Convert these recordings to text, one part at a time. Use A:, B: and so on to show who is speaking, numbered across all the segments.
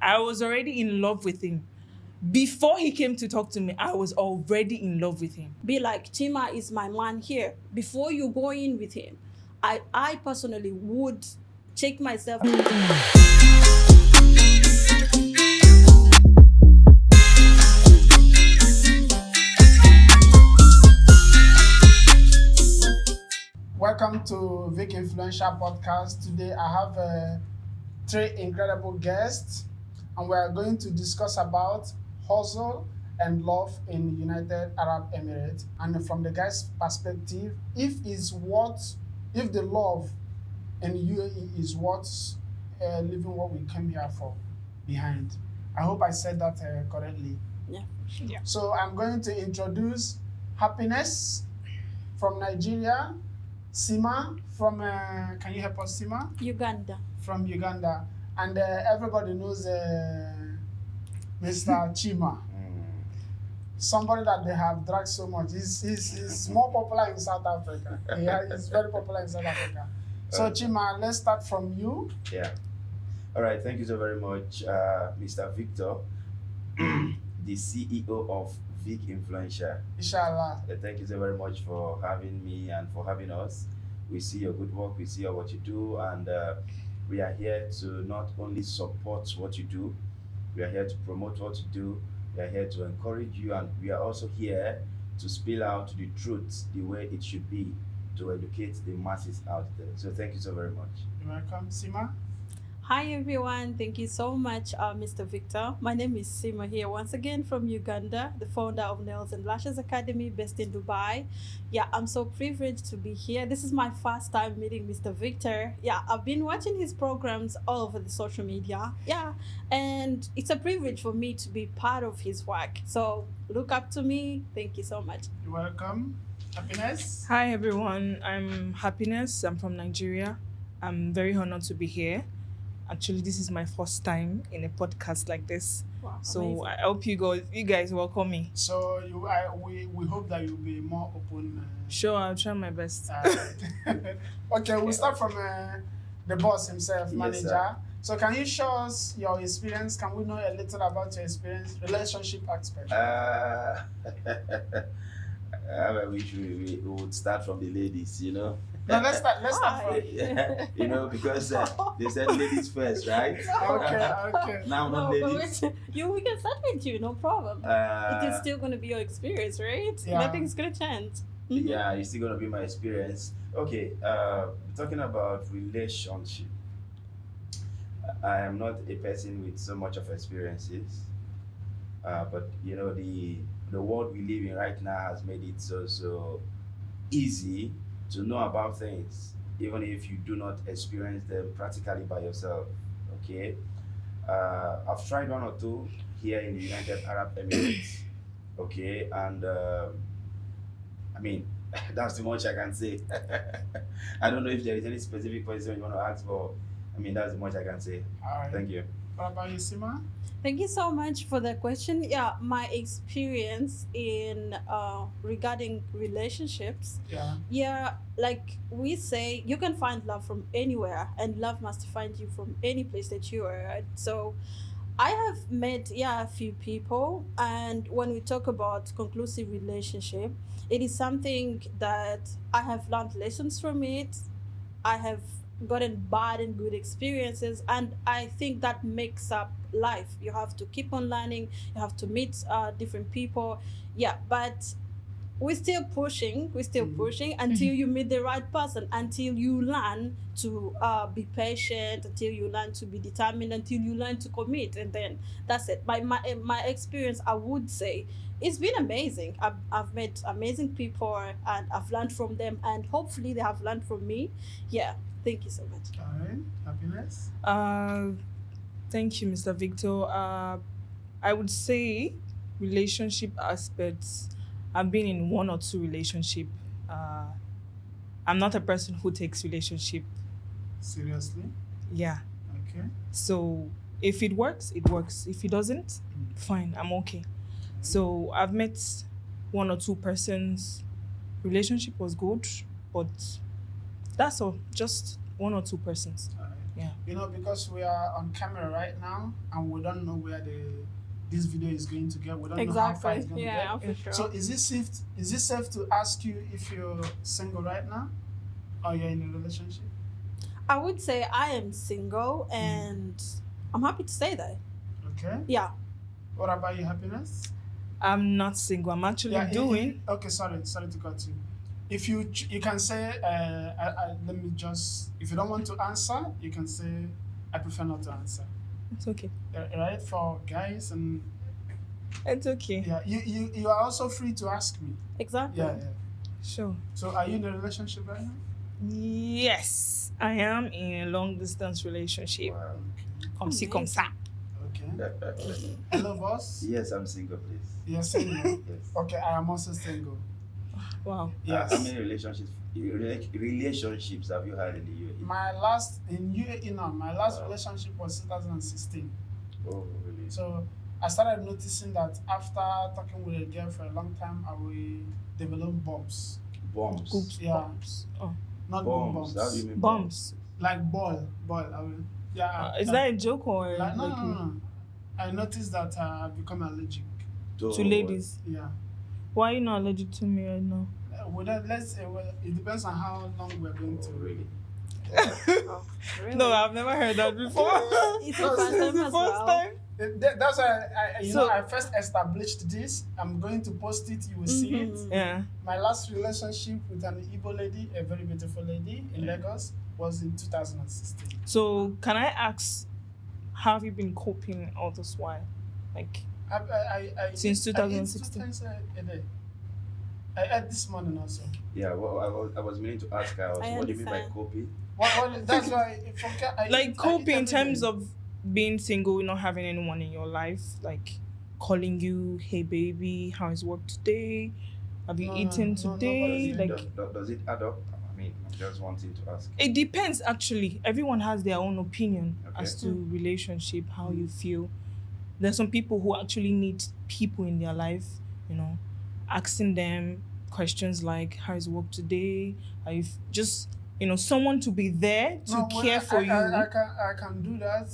A: I was already in love with him. Before he came to talk to me, I was already in love with him.
B: Be like, Chima is my man here. Before you go in with him, I personally would check myself.
C: Welcome to Vic Influential Podcast. Today I have three incredible guests, and we are going to discuss about hustle and love in United Arab Emirates. And from the guy's perspective, if the love in UAE is what's living what we came here for behind. I hope I said that correctly.
B: Yeah.
C: So I'm going to introduce Happiness from Nigeria, Sima from, can you help us, Sima?
B: Uganda.
C: From Uganda. And everybody knows Mr. Chima. Somebody that they have dragged so much. He's more popular in South Africa. He's very popular in South Africa. So Chima, let's start from you.
D: Yeah. All right. Thank you so very much, Mr. Victor, the CEO of Vic Influential.
C: Inshallah.
D: Thank you so very much for having me and for having us. We see your good work, we see what you do, and we are here to not only support what you do, we are here to promote what you do, we are here to encourage you, and we are also here to spill out the truth the way it should be, to educate the masses out there. So thank you so very much.
C: You're welcome. Sima?
B: Hi everyone, thank you so much, Mr. Victor. My name is Sima here once again from Uganda, the founder of Nails and Lashes Academy based in Dubai. Yeah, I'm so privileged to be here. This is my first time meeting Mr. Victor. Yeah, I've been watching his programs all over the social media. Yeah, and it's a privilege for me to be part of his work. So look up to me. Thank you so much.
C: You're welcome. Happiness?
A: Hi everyone, I'm Happiness. I'm from Nigeria. I'm very honored to be here. Actually, this is my first time in a podcast like this.
B: Wow,
A: So
B: amazing.
A: I hope you guys welcome me.
C: So we hope that you'll be more open.
A: Sure, I'll try my best.
C: Okay, we'll start from the boss himself,
D: Yes,
C: manager.
D: sir.
C: So can you show us your experience? Can we know a little about your experience, relationship aspect?
D: We would start from the ladies, you know.
C: No, let's start from.
D: Yeah, you know, because they said ladies first, right?
C: Okay.
D: Now
B: No,
D: not
B: but
D: ladies.
B: we can start with you, no problem. It is still going to be your experience, right?
C: Yeah.
B: Nothing's going to change. Mhm.
D: Yeah, it's still gonna be my experience. Okay, talking about relationship. I am not a person with so much of experiences, but you know the world we live in right now has made it so easy to know about things, even if you do not experience them practically by yourself. Okay, I've tried one or two here in the United Arab Emirates. Okay, and I mean, that's the much I can say. I don't know if there is any specific question you want to ask for. I mean, that's the much I can say.
C: All right.
D: Thank you.
C: What about you, Sima?
B: Thank you so much for the question. Yeah, my experience in regarding relationships. Yeah, like we say, you can find love from anywhere, and love must find you from any place that you are at. So I have met a few people, and when we talk about conclusive relationship, it is something that I have learned lessons from it. I have gotten bad and good experiences, and I think that makes up life. You have to keep on learning. You have to meet different people. Yeah, but we're still pushing until you meet the right person, until you learn to be patient, until you learn to be determined, until you learn to commit, and then that's it. My experience, I would say, it's been amazing. I've met amazing people, and I've learned from them, and hopefully they have learned from me. Yeah, thank you so much.
C: All right. Happiness?
A: Thank you, Mr. Victor. I would say relationship aspects. I've been in one or two relationship. I'm not a person who takes relationship.
C: Seriously?
A: Yeah.
C: Okay.
A: So if it works, it works. If it doesn't, fine, I'm okay. So I've met one or two persons. Relationship was good, but that's all. Just one or two persons.
C: All right.
A: Yeah.
C: Because we are on camera right now and we don't know where this video is going to get. We don't know how far it's
B: Exactly.
C: going to
B: Yeah,
C: get.
B: for sure.
C: So is it safe to ask you if you're single right now or you're in a relationship?
B: I would say I am single and I'm happy to say that.
C: Okay.
B: Yeah.
C: What about your happiness?
A: I'm not single. I'm actually doing.
C: Okay, sorry to cut you. If you can say, let me just. If you don't want to answer, you can say, I prefer not to answer.
A: It's okay.
C: Right, for guys, and
A: It's okay.
C: yeah, you are also free to ask me.
B: Exactly.
C: Yeah.
A: Sure.
C: So are you in a relationship right now?
A: Yes, I am in a long distance relationship.
D: Wow.
A: Comme ci, comme ça.
C: Okay. Hello, boss.
D: Yes, I'm single, please.
C: You're single.
D: Yes.
C: Okay, I am also single.
A: Wow.
C: Yes.
D: How many relationships have you had in the UAE?
C: My last in UAE now. My last relationship was 2016.
D: Oh, really?
C: So I started noticing that after talking with a girl for a long time, I will develop bumps.
D: Bombs.
A: Oops.
C: Yeah.
A: Bumps. Oh.
C: Not
D: Bombs.
C: bumps.
D: How do you mean
A: Bumps.
C: Like ball. I will. Yeah.
A: Is that a joke or
C: like, no. I noticed that I've become allergic.
A: to ladies?
C: Yeah.
A: Why are you not allergic to me right now?
C: It depends on how long we're going to.
D: Really?
B: Oh, really?
A: No, I've never heard that before.
B: It's the first time as well.
A: time.
C: That's why
A: So-
C: I first established this. I'm going to post it. You will see it.
A: Yeah.
C: My last relationship with an Igbo lady, a very beautiful lady in Lagos, was in 2016.
A: So can I ask, how have you been coping all this while? Like, Since
C: I eat
A: 2016.
C: 2 times a day. I ate this morning also.
D: Yeah, well, I was meaning to ask her,
B: I
D: what do you mean by
B: understand.
D: copy?
C: That's why
A: like coping in
C: every
A: terms
C: day.
A: of being single, not having anyone in your life, like calling you, hey baby, how is work today? Have you
C: No,
A: eaten
C: no,
A: today?
C: nobody's
A: Like,
D: Does it add up? I mean, I'm just wanting to ask.
A: it depends actually. Everyone has their own opinion
D: Okay.
A: as to relationship, how you feel. There's some people who actually need people in their life, asking them questions like, how is work today? Are you just someone to be there to
C: No,
A: care for you.
C: I can do that.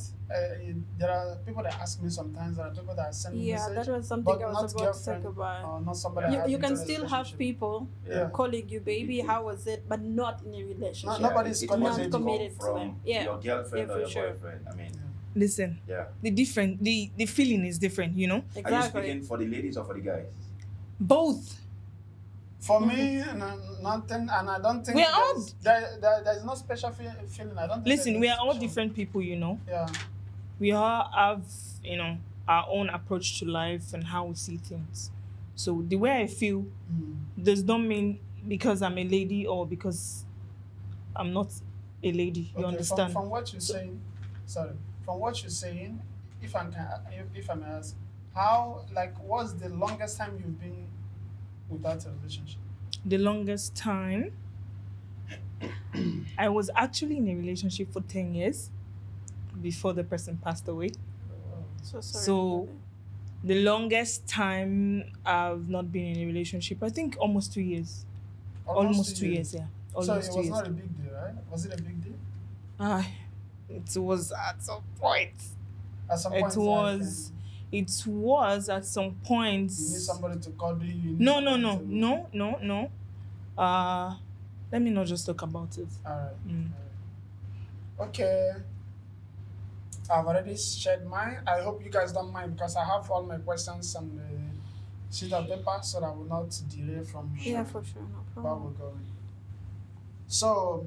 C: There are people that ask me sometimes. There are people that send me
B: Yeah,
C: message,
B: that was something
C: but
B: I was
C: not
B: about to
C: girlfriend
B: talk about.
C: or not somebody. I have
B: You can
C: into a
B: still have
C: relationship.
B: people
D: Yeah.
B: calling you baby, how was it, but not in a relationship.
C: No, nobody's
D: it
C: calling
D: wasn't
C: me
B: Not committed to
D: from
B: them. Yeah.
D: your girlfriend
B: Yeah,
D: or
B: for
D: your
B: sure.
D: boyfriend. I mean,
A: Listen,
D: yeah.
A: the feeling is different,
D: Are you
B: Exactly.
D: speaking for the ladies or for the guys?
A: Both.
C: For me, nothing, and I don't think
A: We are all-
C: there's no special feeling. I don't. Think
A: Listen,
C: there's
A: we
C: any
A: are all
C: special-
A: different people,
C: Yeah.
A: We all have, our own approach to life and how we see things. So the way I feel does not mean because I'm a lady or because I'm not a lady. You
C: Okay,
A: understand?
C: From what you're saying, sorry. From what you're saying, if I may ask, what's the longest time you've been without a relationship?
A: The longest time, I was actually in a relationship for 10 years before the person passed away.
B: So sorry.
A: So the longest time I've not been in a relationship, I think almost 2 years. Almost 2 years, yeah.
C: So
A: Almost
C: it
A: 2
C: was
A: years.
C: not a big deal, right? Was it a big deal?
A: It was at some point.
C: At some
A: It
C: point,
A: was. It was at some point.
C: You need somebody to cuddle you. You need
A: No.
C: somebody to-
A: Let me not just talk about it.
C: All right.
A: Mm.
C: Okay. I've already shared mine. I hope you guys don't mind because I have all my questions on the sheet of paper so that I will not derail from
B: Yeah, for sure. No
C: where
B: problem.
C: we're going. So,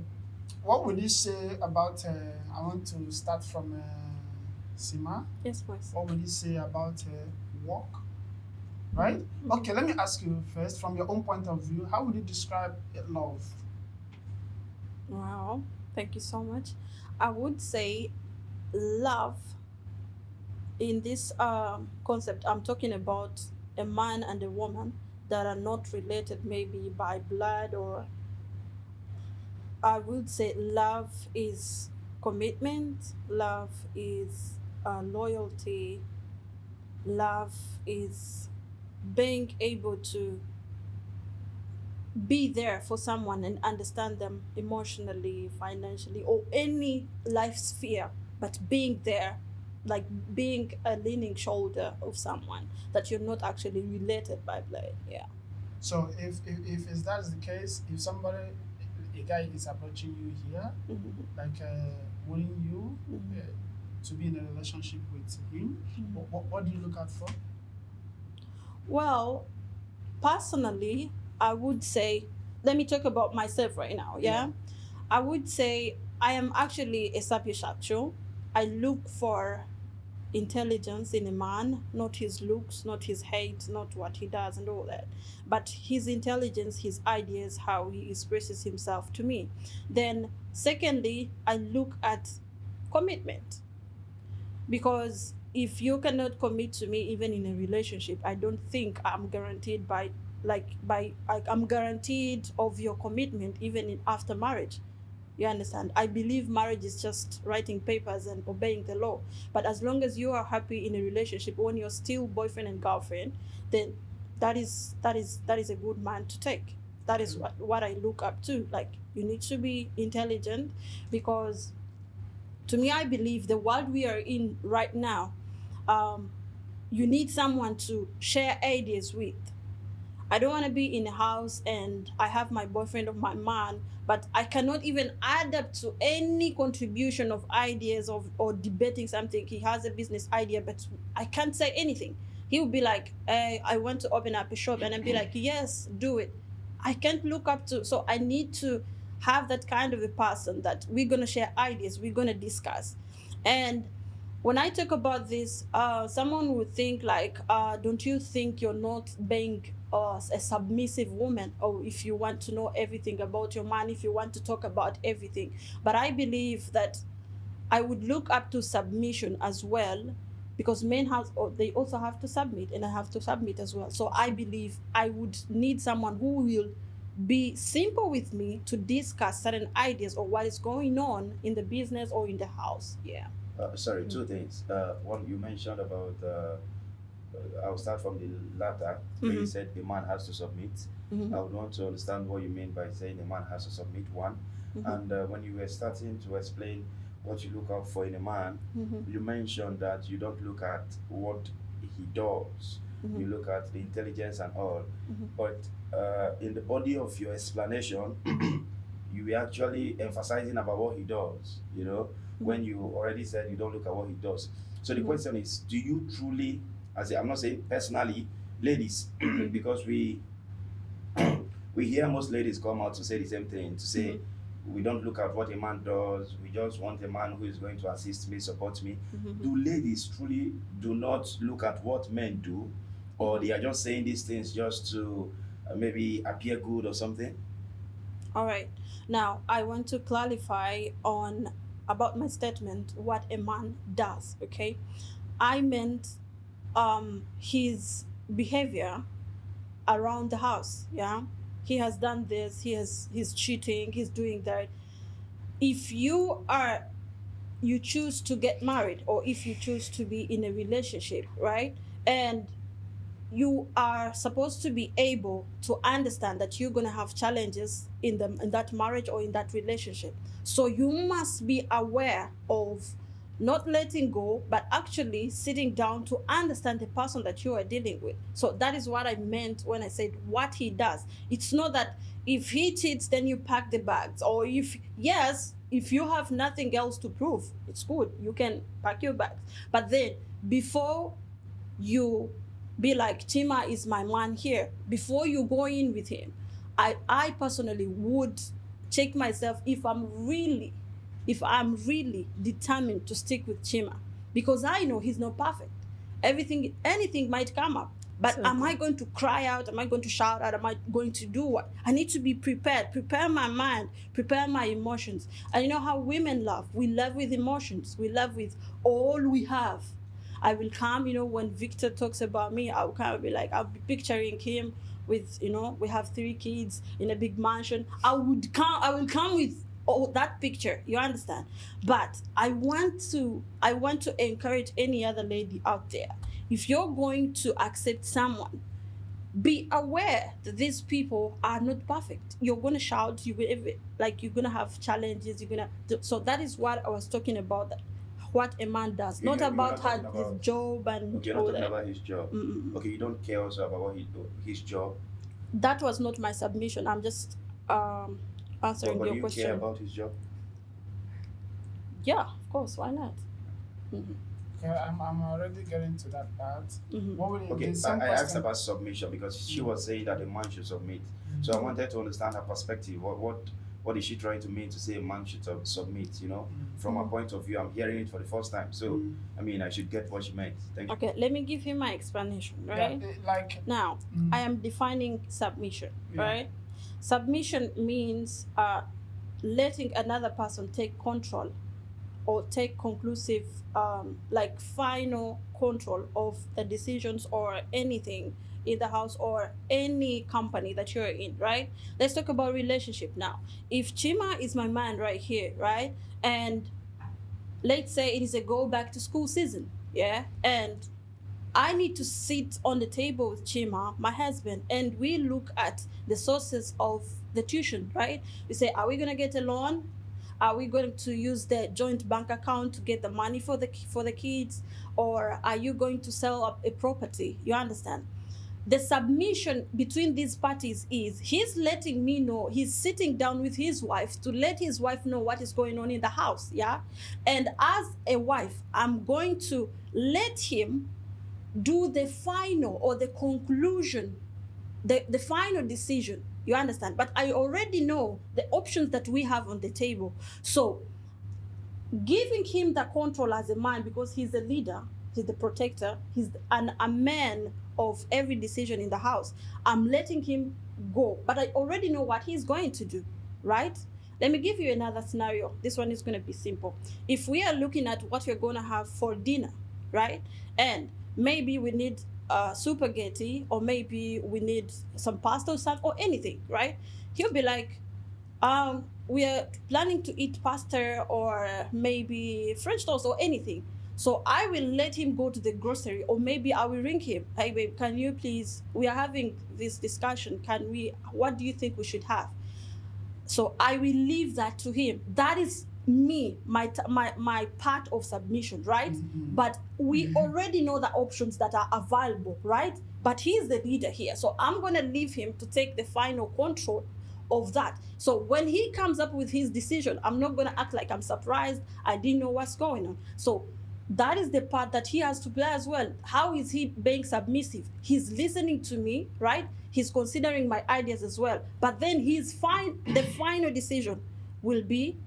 C: what would you say about? I want to start from Sima.
B: Yes, please.
C: What would you say about work? Right? Okay, let me ask you first, from your own point of view, how would you describe love?
B: Wow. Thank you so much. I would say love in this concept, I'm talking about a man and a woman that are not related maybe by blood, or I would say love is commitment, love is loyalty, love is being able to be there for someone and understand them emotionally, financially, or any life sphere, but being there, like being a leaning shoulder of someone that you're not actually related by blood. Yeah.
C: So if that's the case, if somebody, a guy is approaching you here,
B: Mm-hmm.
C: like wanting you
B: Mm-hmm.
C: to be in a relationship with him, what do you look out for?
B: Well, personally, I would say, let me talk about myself right now.
C: Yeah.
B: Yeah. I would say I am actually a sapiosexual. I look for intelligence in a man, not his looks, not his hate, not what he does and all that, but his intelligence, his ideas, how he expresses himself to me. Then, secondly, I look at commitment, because if you cannot commit to me even in a relationship, I don't think I'm guaranteed by like I'm guaranteed of your commitment even in after marriage. You understand? I believe marriage is just writing papers and obeying the law. But as long as you are happy in a relationship when you're still boyfriend and girlfriend, then that is a good man to take. That is what I look up to. Like, you need to be intelligent, because to me, I believe the world we are in right now, um, you need someone to share ideas with. I don't want to be in a house and I have my boyfriend or my man, but I cannot even add up to any contribution of ideas of or debating something. He has a business idea, but I can't say anything. He would be like, hey, I want to open up a shop, and I'd be like, yes, do it. I can't look up to, so I need to have that kind of a person that we're gonna share ideas, we're gonna discuss. And when I talk about this, someone would think like, don't you think you're not being a submissive woman? Or if you want to know everything about your man, if you want to talk about everything. But I believe that I would look up to submission as well, because men has they also have to submit, and I have to submit as well. So I believe I would need someone who will be simple with me to discuss certain ideas or what is going on in the business or in the house. Yeah.
D: Sorry, two things. One, you mentioned about, I'll start from the latter, where you
B: Mhm.
D: said a man has to submit.
B: Mhm.
D: I would want to understand what you mean by saying a man has to submit, one.
B: Mhm.
D: And when you were starting to explain what you look out for in a man,
B: Mhm.
D: you mentioned that you don't look at what he does, you
B: Mhm.
D: look at the intelligence and all.
B: Mhm.
D: But in the body of your explanation, you were actually emphasizing about what he does, when you already said you don't look at what he does. So the
B: Mhm.
D: question is, do you truly, I'm not saying personally, ladies, because we hear most ladies come out to say the same thing, to say,
B: Mhm.
D: we don't look at what a man does, we just want a man who is going to assist me, support me.
B: Mhm.
D: Do ladies truly do not look at what men do, or they are just saying these things just to maybe appear good or something?
B: All right. Now, I want to clarify on about my statement what a man does, okay? I meant his behavior around the house, yeah? He has done this, he's cheating, he's doing that. If you choose to get married, or if you choose to be in a relationship, right? And you are supposed to be able to understand that you're going to have challenges in that marriage or in that relationship. So you must be aware of not letting go, but actually sitting down to understand the person that you are dealing with. So that is what I meant when I said what he does. It's not that if he cheats then you pack the bags, or if yes, if you have nothing else to prove, it's good, you can pack your bags. But then before you be like, Chima is my man here, before you go in with him, I personally would check myself if I'm really determined to stick with Chima, because I know he's not perfect. Anything might come up, but am I going to cry out? Am I going to shout out? Am I going to do what? I need to be prepared, prepare my mind, prepare my emotions. And you know how women love? We love with emotions. We love with all we have. I will come, when Victor talks about me, I'll kind of be like, I'll be picturing him with, we have 3 kids in a big mansion. I will come with that picture. You understand? But I want to encourage any other lady out there. If you're going to accept someone, be aware that these people are not perfect. You're gonna shout, you're gonna have challenges, so that is what I was talking about, that what a man does, not
D: You're
B: about
D: not talking
B: his
D: about.
B: job and
D: Okay, you're not
B: all
D: talking
B: that.
D: about his job.
B: Mm-mm.
D: Okay, you don't care also about what his job.
B: That was not my submission. I'm just answering
D: But do
B: your
D: you
B: question.
D: care about his job?
B: Yeah, of course, why not? Mm-hmm.
C: Okay, I'm already getting to that part.
B: Mm-hmm.
C: What will
D: Okay,
C: the same
D: I asked
C: question?
D: about submission because she was saying that a man should submit. So I wanted to understand her perspective. What is she trying to mean to say a man should submit? You know, from her point of view, I'm hearing it for the first time. So I mean, I should get what she meant. Thank you.
B: Okay, let me give you my explanation, right?
C: Yeah, like
B: Now, I am defining submission,
C: Yeah.
B: right? Submission means letting another person take control or take conclusive, like final control of the decisions or anything in the house or any company that you're in, right? Let's talk about relationship now. If Chima is my man right here, right? And let's say it is a go back to school season, yeah? And I need to sit on the table with Chima, my husband, and we look at the sources of the tuition, right? We say, are we going to get a loan? Are we going to use the joint bank account to get the money for the kids? Or are you going to sell up a property? You understand? The submission between these parties is he's letting me know, he's sitting down with his wife to let his wife know what is going on in the house, yeah? And as a wife, I'm going to let him do the final or the conclusion, the final decision. You understand? But I already know the options that we have on the table. So giving him the control as a man, because he's a leader, he's the protector, he's a man of every decision in the house. I'm letting him go, but I already know what he's going to do, right? Let me give you another scenario. This one is going to be simple. If we are looking at what we're going to have for dinner, right? And maybe we need spaghetti, or maybe we need some pasta or something, or anything, right? He'll be like, we are planning to eat pasta or maybe French toast or anything. So I will let him go to the grocery, or maybe I will ring him. Hey babe, can you please, we are having this discussion. What do you think we should have? So I will leave that to him. That is me, my part of submission, right? But we already know the options that are available, right? But he's the leader here. So I'm going to leave him to take the final control of that. So when he comes up with his decision, I'm not going to act like I'm surprised. I didn't know what's going on. So that is the part that he has to play as well. How is he being submissive? He's listening to me, right? He's considering my ideas as well. But then the final decision will be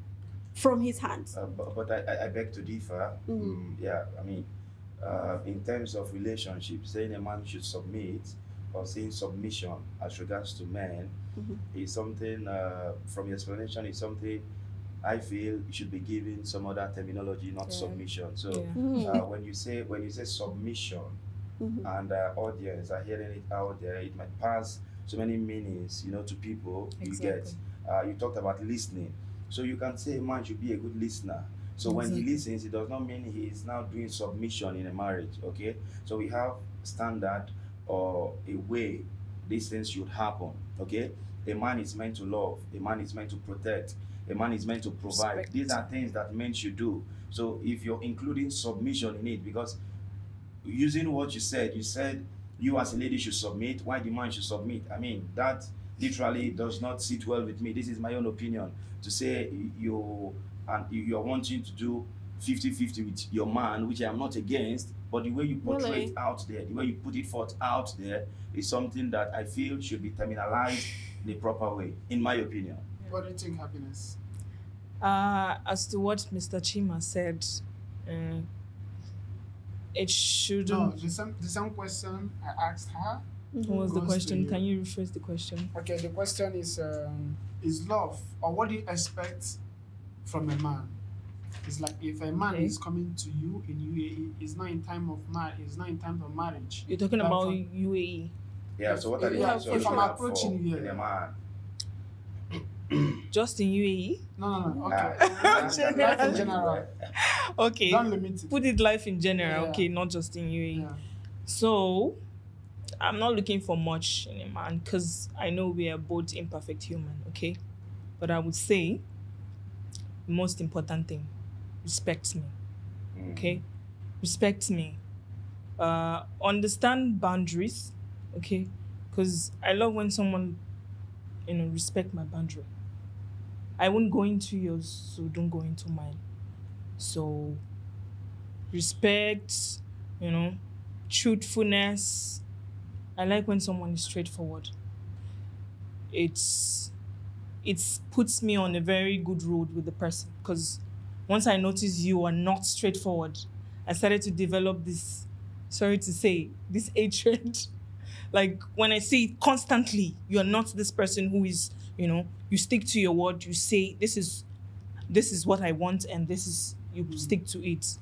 B: from his hands.
D: But I beg to differ. Yeah, I mean, in terms of relationships, saying a man should submit or saying submission as regards to men is something, from your explanation, is something I feel should be given some other terminology, not submission. So when you say submission, and audience are hearing it out there, it might pass so many meanings, to people.
A: Exactly.
D: You get. You talked about listening, so you can say a man should be a good listener. So when he listens, it does not mean he is now doing submission in a marriage. Okay, so we have standard or a way these things should happen. Okay, a man is meant to love, a man is meant to protect, a man is meant to provide.
A: Respect.
D: These are things that men should do. So if you're including submission in it, because using what you said you as a lady should submit, why the man should submit? I mean, that literally does not sit well with me. This is my own opinion. To say you're wanting to do 50-50 with your man, which I am not against, but the way you portray it out there, the way you put it forth out there, is something that I feel should be terminalized in a proper way, in my opinion.
C: What do you think, Happiness?
A: As to what Mr. Chima said, it shouldn't.
C: No, the same question I asked her.
A: What was the
C: goes to
A: question?
C: you.
A: Can you rephrase the question?
C: Okay, the question is love, or what do you expect from a man? It's like if a man is coming to you in UAE, it's not in time of marriage.
A: You're talking
C: Like
A: about
C: for-
A: UAE.
D: Yeah, so what are the
C: Yeah,
D: things
C: if
D: you're looking
C: I'm
D: out for
C: approaching you,
D: in a man?
A: Just in UAE?
C: No. Okay.
D: Life
C: in general.
A: Okay.
C: Don't limit it.
A: Put it life in general.
C: Yeah.
A: Okay, not just in UAE.
C: Yeah.
A: So, I'm not looking for much in a man because I know we are both imperfect human, okay? But I would say the most important thing, respect me, okay? Respect me. Understand boundaries, okay? Because I love when someone, respect my boundary. I won't go into yours, so don't go into mine. So respect, you know, truthfulness. I like when someone is straightforward. It's it puts me on a very good road with the person because once I notice you are not straightforward, I started to develop this, sorry to say, this hatred. Like when I see it constantly, you're not this person who is, you stick to your word, you say this is what I want and this is you stick to it.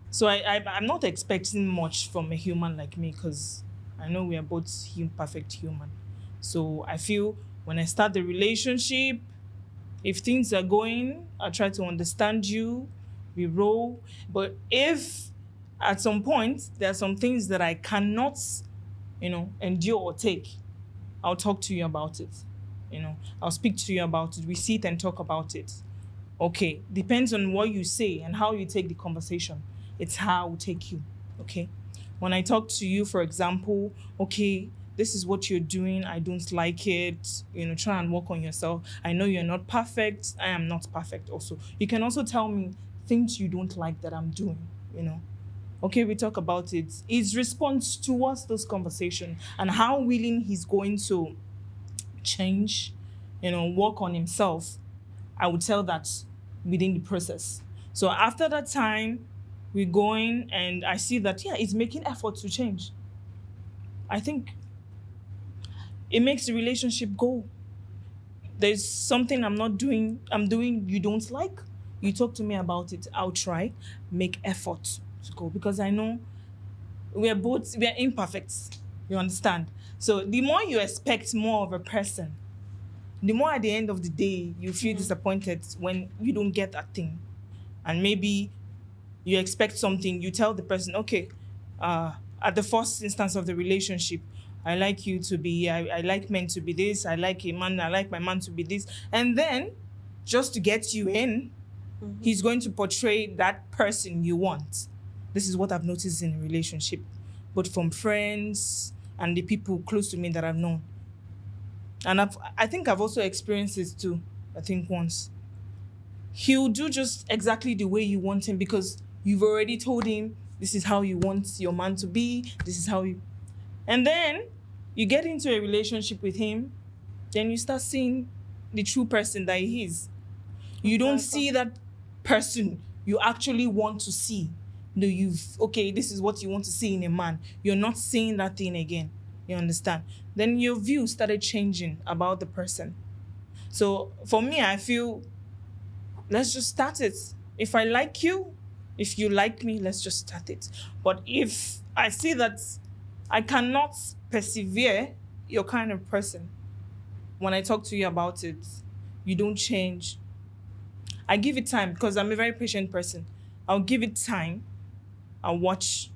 A: So I'm not expecting much from a human like me because I know we are both perfect human. So I feel when I start the relationship, if things are going, I try to understand you, we roll. But if at some point there are some things that I cannot, endure or take, I'll talk to you about it. I'll speak to you about it. We sit and talk about it. Okay, depends on what you say and how you take the conversation. It's how I will take you. Okay. When I talk to you, for example, okay, this is what you're doing. I don't like it. Try and work on yourself. I know you're not perfect. I am not perfect also. You can also tell me things you don't like that I'm doing. Okay, we talk about it. His response towards this conversation and how willing he's going to change, work on himself, I would tell that within the process. So after that time, we're going and I see that, yeah, it's making effort to change. I think it makes the relationship go. There's something I'm doing you don't like. You talk to me about it. I'll try, make effort to go because I know we're imperfect. You understand? So the more you expect more of a person, the more at the end of the day you feel disappointed when you don't get that thing. And maybe you expect something, you tell the person, okay, at the first instance of the relationship, I like you to be, I like men to be this, I like my man to be this. And then, just to get you in, he's going to portray that person you want. This is what I've noticed in a relationship, both from friends and the people close to me that I've known. And I think I've also experienced this too, I think once. He'll do just exactly the way you want him because you've already told him this is how you want your man to be, this is how you. And then you get into a relationship with him, then you start seeing the true person that he is. You don't see that person you actually want to see. No, okay, this is what you want to see in a man. You're not seeing that thing again. You understand? Then your view started changing about the person. So for me, I feel let's just start it. If I like you, if you like me, let's just start it. But if I see that I cannot persevere your kind of person, when I talk to you about it, you don't change. I give it time because I'm a very patient person. I'll give it time. I'll watch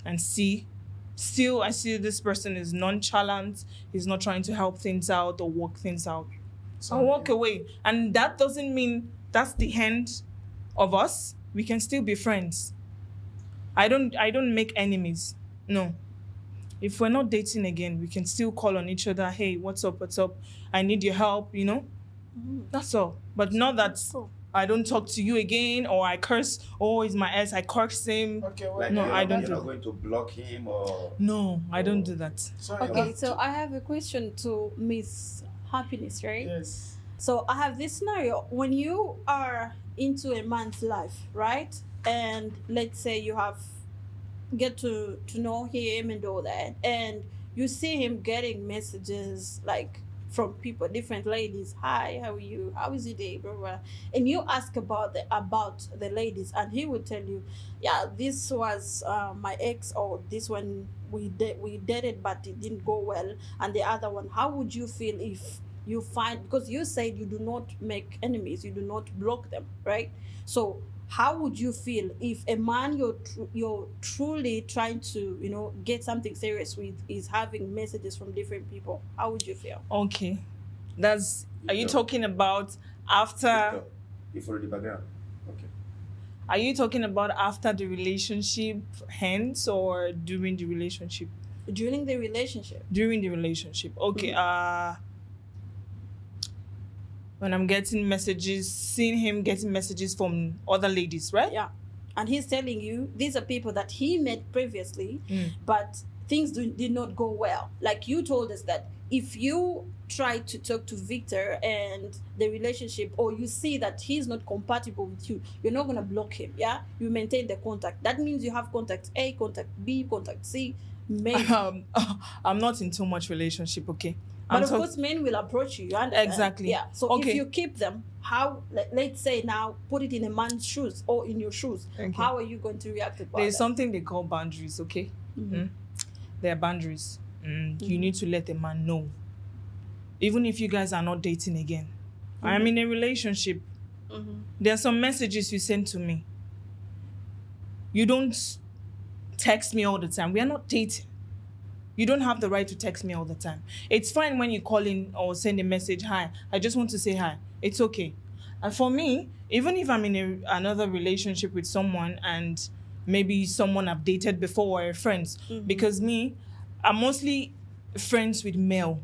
A: and see. Still, I see this person is nonchalant. He's not trying to help things out or work things out. So I'll walk away. And that doesn't mean that's the end of us. We can still be friends. I don't make enemies. No. If we're not dating again, we can still call on each other. Hey, what's up? What's up? I need your help. That's all. But not that I don't talk to you again or I curse. Oh, it's my ex. I curse him.
C: Okay, well,
D: Like
A: No, I don't
D: you're
A: do
D: not
A: that.
D: going to block him or.
A: No, I don't do that.
C: so
B: Okay, so I have a question to Miss Happiness, right?
C: yes.
B: So I have this scenario. When you are into a man's life, right? And let's say you have get to know him and all that, and you see him getting messages like from people, different ladies. Hi, how are you? How is your day? Blah, blah. And you ask about the ladies, and he would tell you, yeah, this was my ex, or this one we dated, but it didn't go well, and the other one. How would you feel if you find, because you said you do not make enemies, you do not block them, right? So how would you feel if a man you're truly trying to, get something serious with is having messages from different people? How would you feel?
A: Okay. Are you
D: Victor,
A: talking about after,
D: Victor, you follow the background. Okay.
A: are you talking about after the relationship ends or during the relationship?
B: During the relationship.
A: During the relationship. Okay. When I'm getting messages, seeing him getting messages from other ladies, right?
B: Yeah. And he's telling you these are people that he met previously,
A: Mm.
B: but things did not go well. Like you told us that if you try to talk to Victor and the relationship, or you see that he's not compatible with you, you're not going to block him. Yeah. You maintain the contact. That means you have contact A, contact B, contact C. Maybe.
A: I'm not in too much relationship, okay?
B: But of course, men will approach you. You understand?
A: Exactly.
B: Yeah. So
A: Okay.
B: if you keep them, how? Let's say now, put it in a man's shoes or in your shoes.
A: Okay.
B: How are you going to react about
A: There's
B: that?
A: something they call boundaries, okay? There are boundaries. You need to let a man know. Even if you guys are not dating again. I'm in a relationship. There are some messages you send to me. You don't text me all the time. We are not dating. You don't have the right to text me all the time. It's fine when you call in or send a message, hi, I just want to say hi. It's okay. And for me, even if I'm in another relationship with someone and maybe someone I've dated before or friends, because I'm mostly friends with male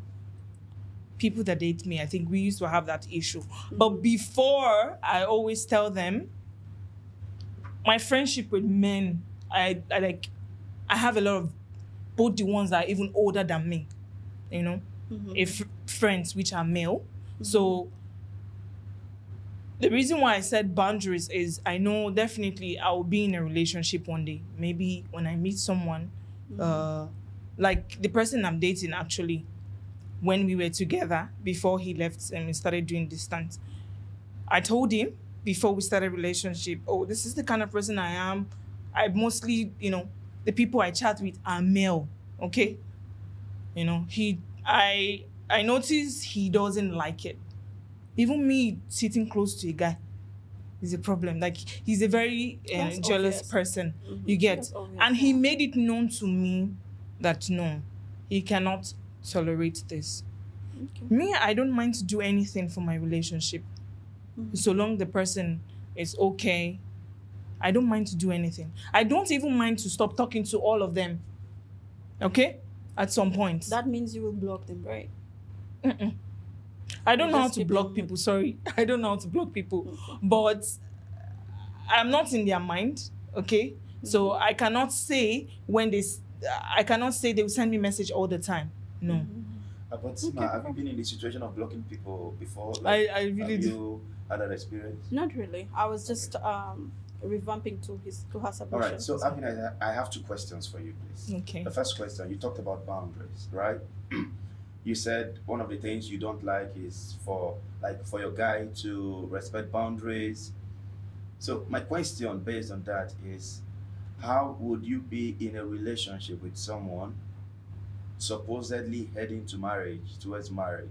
A: people that date me. I think we used to have that issue. But before, I always tell them, my friendship with men, I have a lot of both the ones that are even older than me, if friends which are male. So the reason why I said boundaries is I know definitely I will be in a relationship one day. Maybe when I meet someone, like the person I'm dating actually, when we were together before he left and we started doing distance, I told him before we started a relationship, oh, this is the kind of person I am. I mostly, the people I chat with are male, okay? I notice he doesn't like it. Even me sitting close to a guy is a problem. Like, he's a very jealous
B: obvious.
A: person, you get?
B: That's obvious,
A: And he
B: yeah.
A: made it known to me that no, he cannot tolerate this.
B: Okay.
A: Me, I don't mind to do anything for my relationship. So long the person is okay, I don't mind to do anything. I don't even mind to stop talking to all of them. Okay? At some point.
B: That means you will block them, right?
A: I don't
B: You
A: know how
B: just
A: to
B: keep
A: block
B: them
A: people, sorry. I don't know how to block people. But I'm not in their mind, okay? So I cannot say I cannot say they will send me message all the time. No.
D: But Sima, have you been in the situation of blocking people before? Like,
A: I really
D: have
A: do.
D: you had that experience?
B: Not really. I was just revamping to her submission.
D: All right. So I have two questions for you, please.
A: Okay.
D: The first question, you talked about boundaries, right? You said one of the things you don't like is for your guy to respect boundaries. So my question based on that is, how would you be in a relationship with someone supposedly heading towards marriage,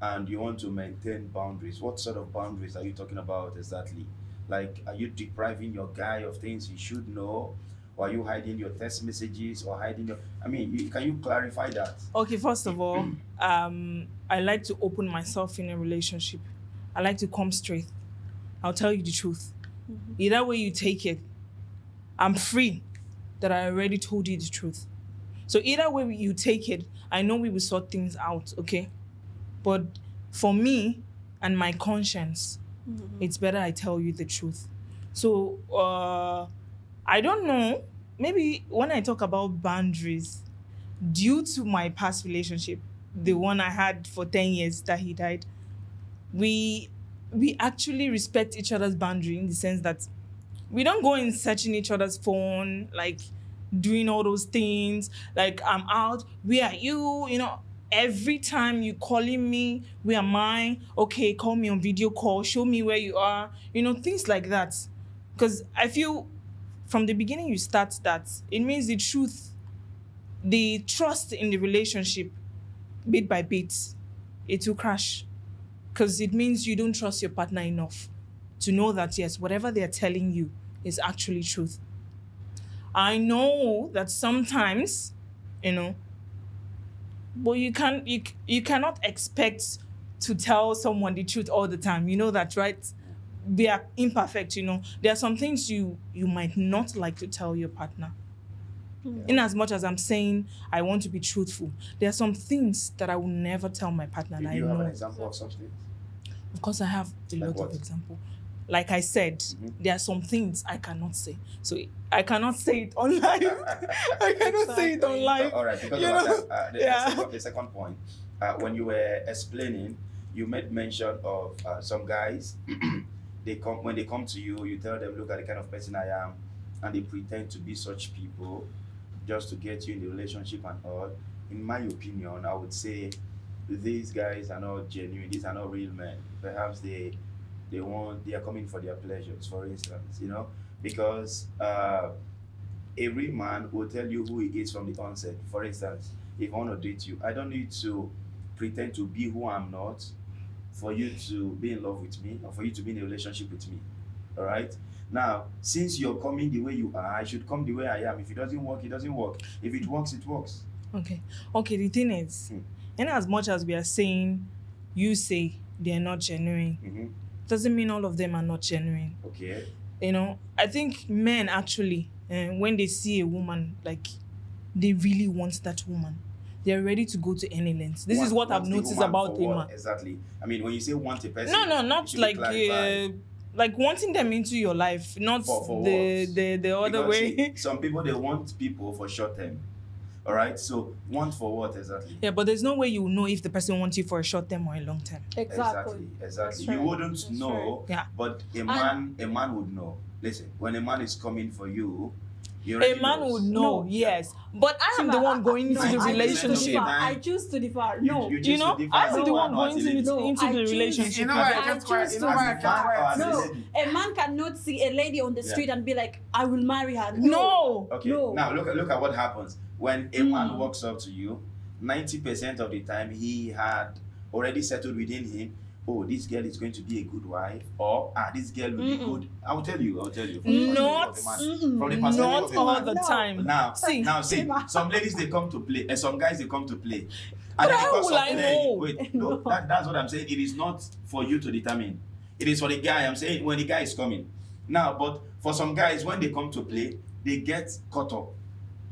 D: and you want to maintain boundaries? What sort of boundaries are you talking about exactly? Like, are you depriving your guy of things he should know? Or are you hiding your text messages or hiding your... can you clarify that?
A: Okay, first of all, I like to open myself in a relationship. I like to come straight. I'll tell you the truth. Either way you take it, I'm free that I already told you the truth. So either way you take it, I know we will sort things out, okay? But for me and my conscience, it's better I tell you the truth. So I don't know, maybe when I talk about boundaries, due to my past relationship, the one I had for 10 years that he died, we actually respect each other's boundary in the sense that we don't go in searching each other's phone, like doing all those things, like I'm out, where are you? Every time you calling me, where am I? Okay, call me on video call, show me where you are, things like that. Because I feel from the beginning you start that, it means the truth, the trust in the relationship, bit by bit, it will crash. Because it means you don't trust your partner enough. to know that yes, whatever they're telling you is actually truth. I know that sometimes, you know, but you cannot expect to tell someone the truth all the time. You know that, right? We are imperfect, you know. There are some things you might not like to tell your partner. In as much as I'm saying I want to be truthful, there are some things that I will never tell my partner.
D: Do
A: that I
D: you have
A: know.
D: an example of something?
A: Of course, I have a
D: Like
A: lot
D: what?
A: of example. Like I said, there are some things I cannot say. So I cannot say it on live. I cannot say it on
B: Exactly.
A: live.
D: All right, because
A: You
D: of
A: know?
D: that,
A: Yeah.
D: the second point, when you were explaining, you made mention of some guys. When they come to you, you tell them, look at the kind of person I am, and they pretend to be such people just to get you in the relationship and all. In my opinion, I would say these guys are not genuine. These are not real men. Perhaps they are coming for their pleasures, for instance, you know, because a real man will tell you who he is from the onset. For instance, if I want to date you, I don't need to pretend to be who I'm not for you to be in love with me or for you to be in a relationship with me. All right. Now, since you're coming the way you are, I should come the way I am. If it doesn't work, it doesn't work. If it works, it works.
A: Okay. The thing is, in as much as we are saying, you say they're not genuine,
D: Mm-hmm.
A: doesn't mean all of them are not genuine.
D: Okay.
A: You know, I think men actually, when they see a woman, like, they really want that woman. They're ready to go to any lengths. This is what I've
D: Want the
A: noticed
D: woman
A: about
D: for
A: a
D: what
A: man.
D: exactly? I mean, when you say want a person,
A: No,
D: it
A: not
D: should be
A: like
D: clarified.
A: like wanting them into your life, not
D: For
A: the
D: what?
A: the other
D: Because,
A: way.
D: see, some people they want people for short term. All right. So want for what exactly?
A: Yeah, but there's no way you will know if the person wants you for a short term or a long term.
B: Exactly.
D: Exactly.
B: That's
D: You
B: right.
D: wouldn't
B: That's
D: know,
A: right. Yeah.
D: but a man would know. Listen, when a man is coming for you, he already
A: A man
D: knows.
A: would know,
B: No.
A: yes. But I am
B: Chima,
A: the one going
B: no,
A: into the
D: 90% of the
A: relationship.
D: time-
B: I choose to differ.
D: You-
B: No.
D: you choose
A: You know,
D: to differ
A: I
D: as
A: am
D: a
A: the
D: man
A: one
D: or
A: going
D: as a
A: into
D: lady.
B: No,
A: into
B: I
A: the
B: choose-
A: relationship.
C: You know why I
B: I
C: kept quiet?
B: choose
C: You
B: to
C: know why I
B: differ.
C: kept quiet?
D: as a
B: No,
D: lady.
B: a man cannot see a lady on the
D: Yeah.
B: street and be like, I will marry her.
A: No.
D: Okay.
B: No.
D: Now look at what happens when a man walks up to you. 90% of the time, he had already settled within him. Oh, this girl is going to be a good wife, or this girl will be good. I will tell you. From the perspective
A: Not-
D: of the man. From the perspective
A: Not
D: of the
A: all
D: man.
A: the
B: No.
A: time.
D: Now,
A: See.
D: some ladies they come to play, and some guys they come to play.
A: But
D: And
A: how
D: because
A: will
D: of
A: I
D: playing,
A: know?
D: wait, no, that's what I'm saying. It is not for you to determine. It is for the guy. I'm saying when the guy is coming. Now, but for some guys, when they come to play, they get caught up.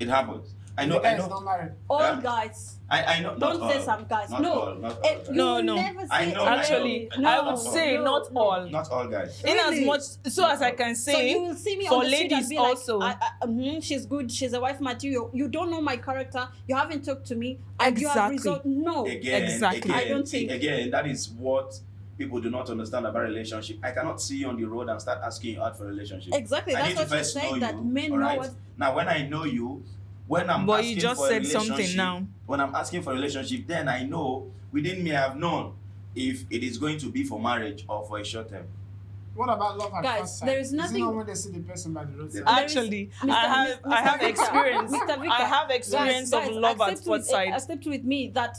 D: It happens. I
C: The guy is
D: know.
C: not married.
B: All
D: Um,
B: guys.
D: I know.
B: Don't
D: not
B: say
D: all.
B: some guys.
D: Not
B: No.
D: all, not all
B: Eh,
D: guys.
B: you
A: No,
B: will
A: no.
B: never see
D: I know,
B: a
A: Actually,
B: lady-
A: I
B: No,
A: would say
B: no,
A: not
B: no.
A: all.
D: Not all guys.
A: In as
B: Really?
A: much so as I can
B: So
A: say,
B: you will see me
A: for
B: on the street
A: ladies
B: and be like,
A: also.
B: she's good, she's a wife material. You don't know my character, you haven't talked to me, and you have
A: Exactly.
B: result. No.
A: Exactly.
B: I don't think-
D: Again, that is what people do not understand about relationship. I cannot see you on the road and start asking you out for a relationship.
B: Exactly.
D: I
B: That's
D: need to
B: what you're
D: first know
B: saying, that
D: you,
B: men
D: all
B: know
D: right?
B: what.
D: Now, when I know you, when I'm
A: But you
D: asking
A: just
D: for a
A: said something
D: relationship,
A: now.
D: when I'm asking for a relationship, then I know within me I have known if it is going to be for marriage or for a short term.
C: What about love at
B: Guys,
C: first sight?
B: there is
C: Is it
B: nothing-
C: not when they see the person by the roadside?
D: Yeah.
A: Actually,
B: Mr.
A: I have
B: Victor,
A: experience.
B: Mr. Victor,
A: I have experience
B: guys,
A: of love at
B: accept
A: first
B: with-
A: sight.
B: Accept with me that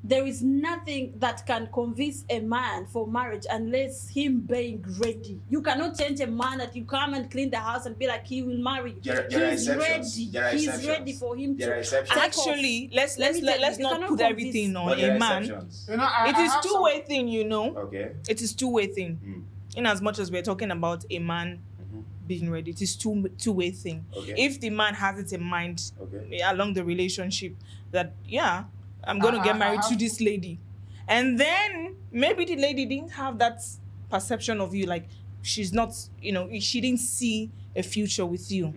B: there is nothing that can convince a man for marriage unless him being ready. You cannot change a man that you come and clean the house and be like he will marry you.
D: There are
B: He's
D: exceptions.
B: ready.
D: There are
B: He's
D: exceptions.
B: ready for him
D: There are
B: to.
D: exceptions.
B: take off.
A: Actually, let's
B: Let me tell you,
A: let's
B: you
A: not
B: cannot
A: put
B: convince-
A: everything on
D: But there
A: a
D: are
A: man.
D: exceptions.
C: You know,
A: It
C: I
A: is
C: have
A: two-way thing, you know.
D: Okay.
A: It is two-way thing. In as much as we're talking about a man
D: Mhm.
A: being ready, it is two-way thing.
D: Okay.
A: If the man has it in mind
D: Okay.
A: along the relationship that I'm going to get married to this lady, and then maybe the lady didn't have that perception of you, like she's not, she didn't see a future with you.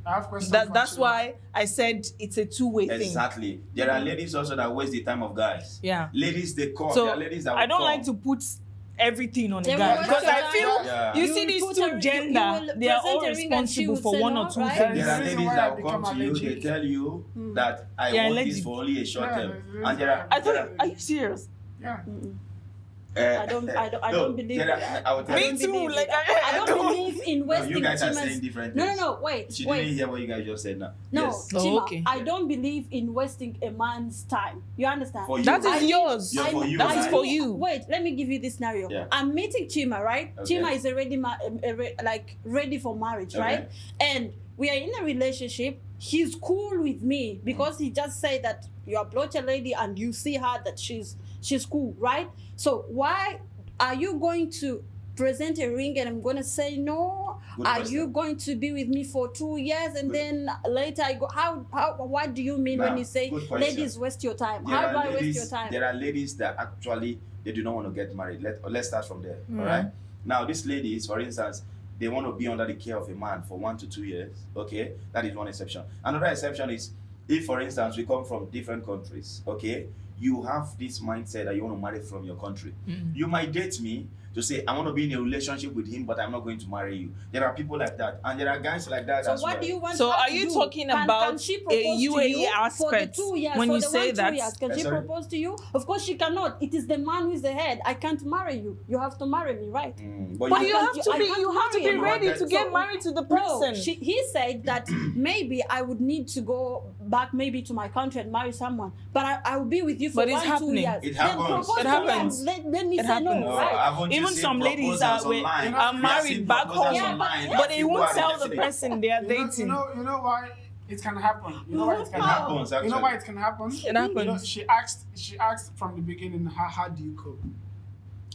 C: I have questions.
A: That's why I said it's a two-way thing.
D: Exactly. There are ladies also that waste the time of guys.
A: Yeah.
D: Ladies they call.
A: So
D: there are ladies that
A: I
D: will
A: don't
D: call.
A: like to put everything on a
B: They
A: guy
B: will
A: because
B: waste
A: I
B: your
A: feel
B: time.
D: Yeah.
A: you
B: You
A: see
B: will
A: these
B: put
A: two
B: a- you
A: gender,
B: will
A: they are all
B: present a ring and she
A: responsible
B: will
A: for
B: say
A: one
B: no,
A: or two
B: right?
A: things.
D: There are
C: This is
D: ladies
C: why I
D: that will
C: become
D: come to you, they
C: allergic.
D: tell you that I
A: Yeah,
D: want
A: allergic.
D: this for only a short
C: Yeah,
D: term.
C: this is
D: And there are,
A: I
D: there
A: thought, are you serious?
C: Yeah.
B: I don't believe that.
D: I will tell
A: Me
D: you.
A: too. Like
B: I don't believe in
D: No,
B: wasting
D: you guys are
B: Chima's.
D: saying different
B: No,
D: things.
B: wait,
D: She
B: wait.
D: didn't hear what you guys just said now.
B: No,
D: Yes.
A: Oh,
B: Chima,
A: okay.
B: I don't believe in wasting a man's time. You understand?
D: For you.
A: That
B: I
A: is
B: need-
A: yours.
D: Yeah, for you,
A: That is
D: right?
A: for you.
B: Wait, let me give you this scenario.
D: Yeah.
B: I'm meeting Chima, right?
D: Okay.
B: Chima is already ready for marriage,
D: Okay.
B: right? And we are in a relationship. He's cool with me because he just said that you approach a lady and you see her that she's cool, right? So why are you going to present a ring and I'm going to say no?
D: Good
B: Are
D: question.
B: you going to be with me for 2 years and
D: Good.
B: then later I go? How? What do you mean when
D: Now,
B: you say
D: good question.
B: ladies waste your time?
D: There
B: How
D: are
B: do I waste
D: ladies-
B: your time?
D: There are ladies that actually they do not want to get married. Let's start from there.
A: Mm.
D: All right. Now, these ladies, for instance, they want to be under the care of a man for 1 to 2 years. Okay, that is one exception. Another exception is if, for instance, we come from different countries. Okay, you have this mindset that you want to marry from your country. You might date me to say I want to be in a relationship with him, but I'm not going to marry you. There are people like that, and there are guys like that
B: So
D: as
B: what
D: well.
B: do you want?
A: So
B: her
A: are
B: to
A: you
B: do?
A: talking
B: Can
A: about
B: she
A: a
B: propose to
A: UAE
B: you for the
A: aspect
B: 2 years?
A: when
B: for
A: you
B: the
A: say
B: 2
A: that?
B: years, can she
D: Sorry.
B: propose to you? Of course she cannot. It is the man who is the head. I can't marry you. You have to marry me, right?
A: But
B: I
A: you
B: can't-
A: have to
B: I
A: be
B: can't
A: you have to
B: marry
A: be
B: him.
A: ready to
D: So-
A: get married to the person.
B: No, he said that maybe I would need to go back maybe to my country and marry someone, but I will be with you for
A: But it's
B: 1-2
A: happening.
B: years.
D: It
B: Then
D: happens.
B: propose
A: It
B: to me and
A: happens.
B: Let me
A: It
B: say
A: happens.
B: no,
D: No,
B: right?
D: haven't you
A: Even
D: seen
A: some ladies
D: proposals
A: are
D: online?
A: are
D: We have
A: married
D: seen
A: back
D: proposals
A: home,
D: online
A: but
D: that
A: they
D: people
A: won't
D: are
A: tell the
D: rejecting it.
A: person they are dating.
C: You know why it can happen. You know why it can
D: It
C: happen.
D: happens,
C: You know
D: actually.
C: why it can happen.
A: It
C: You know,
A: happens.
C: she asked from the beginning, how do you cope?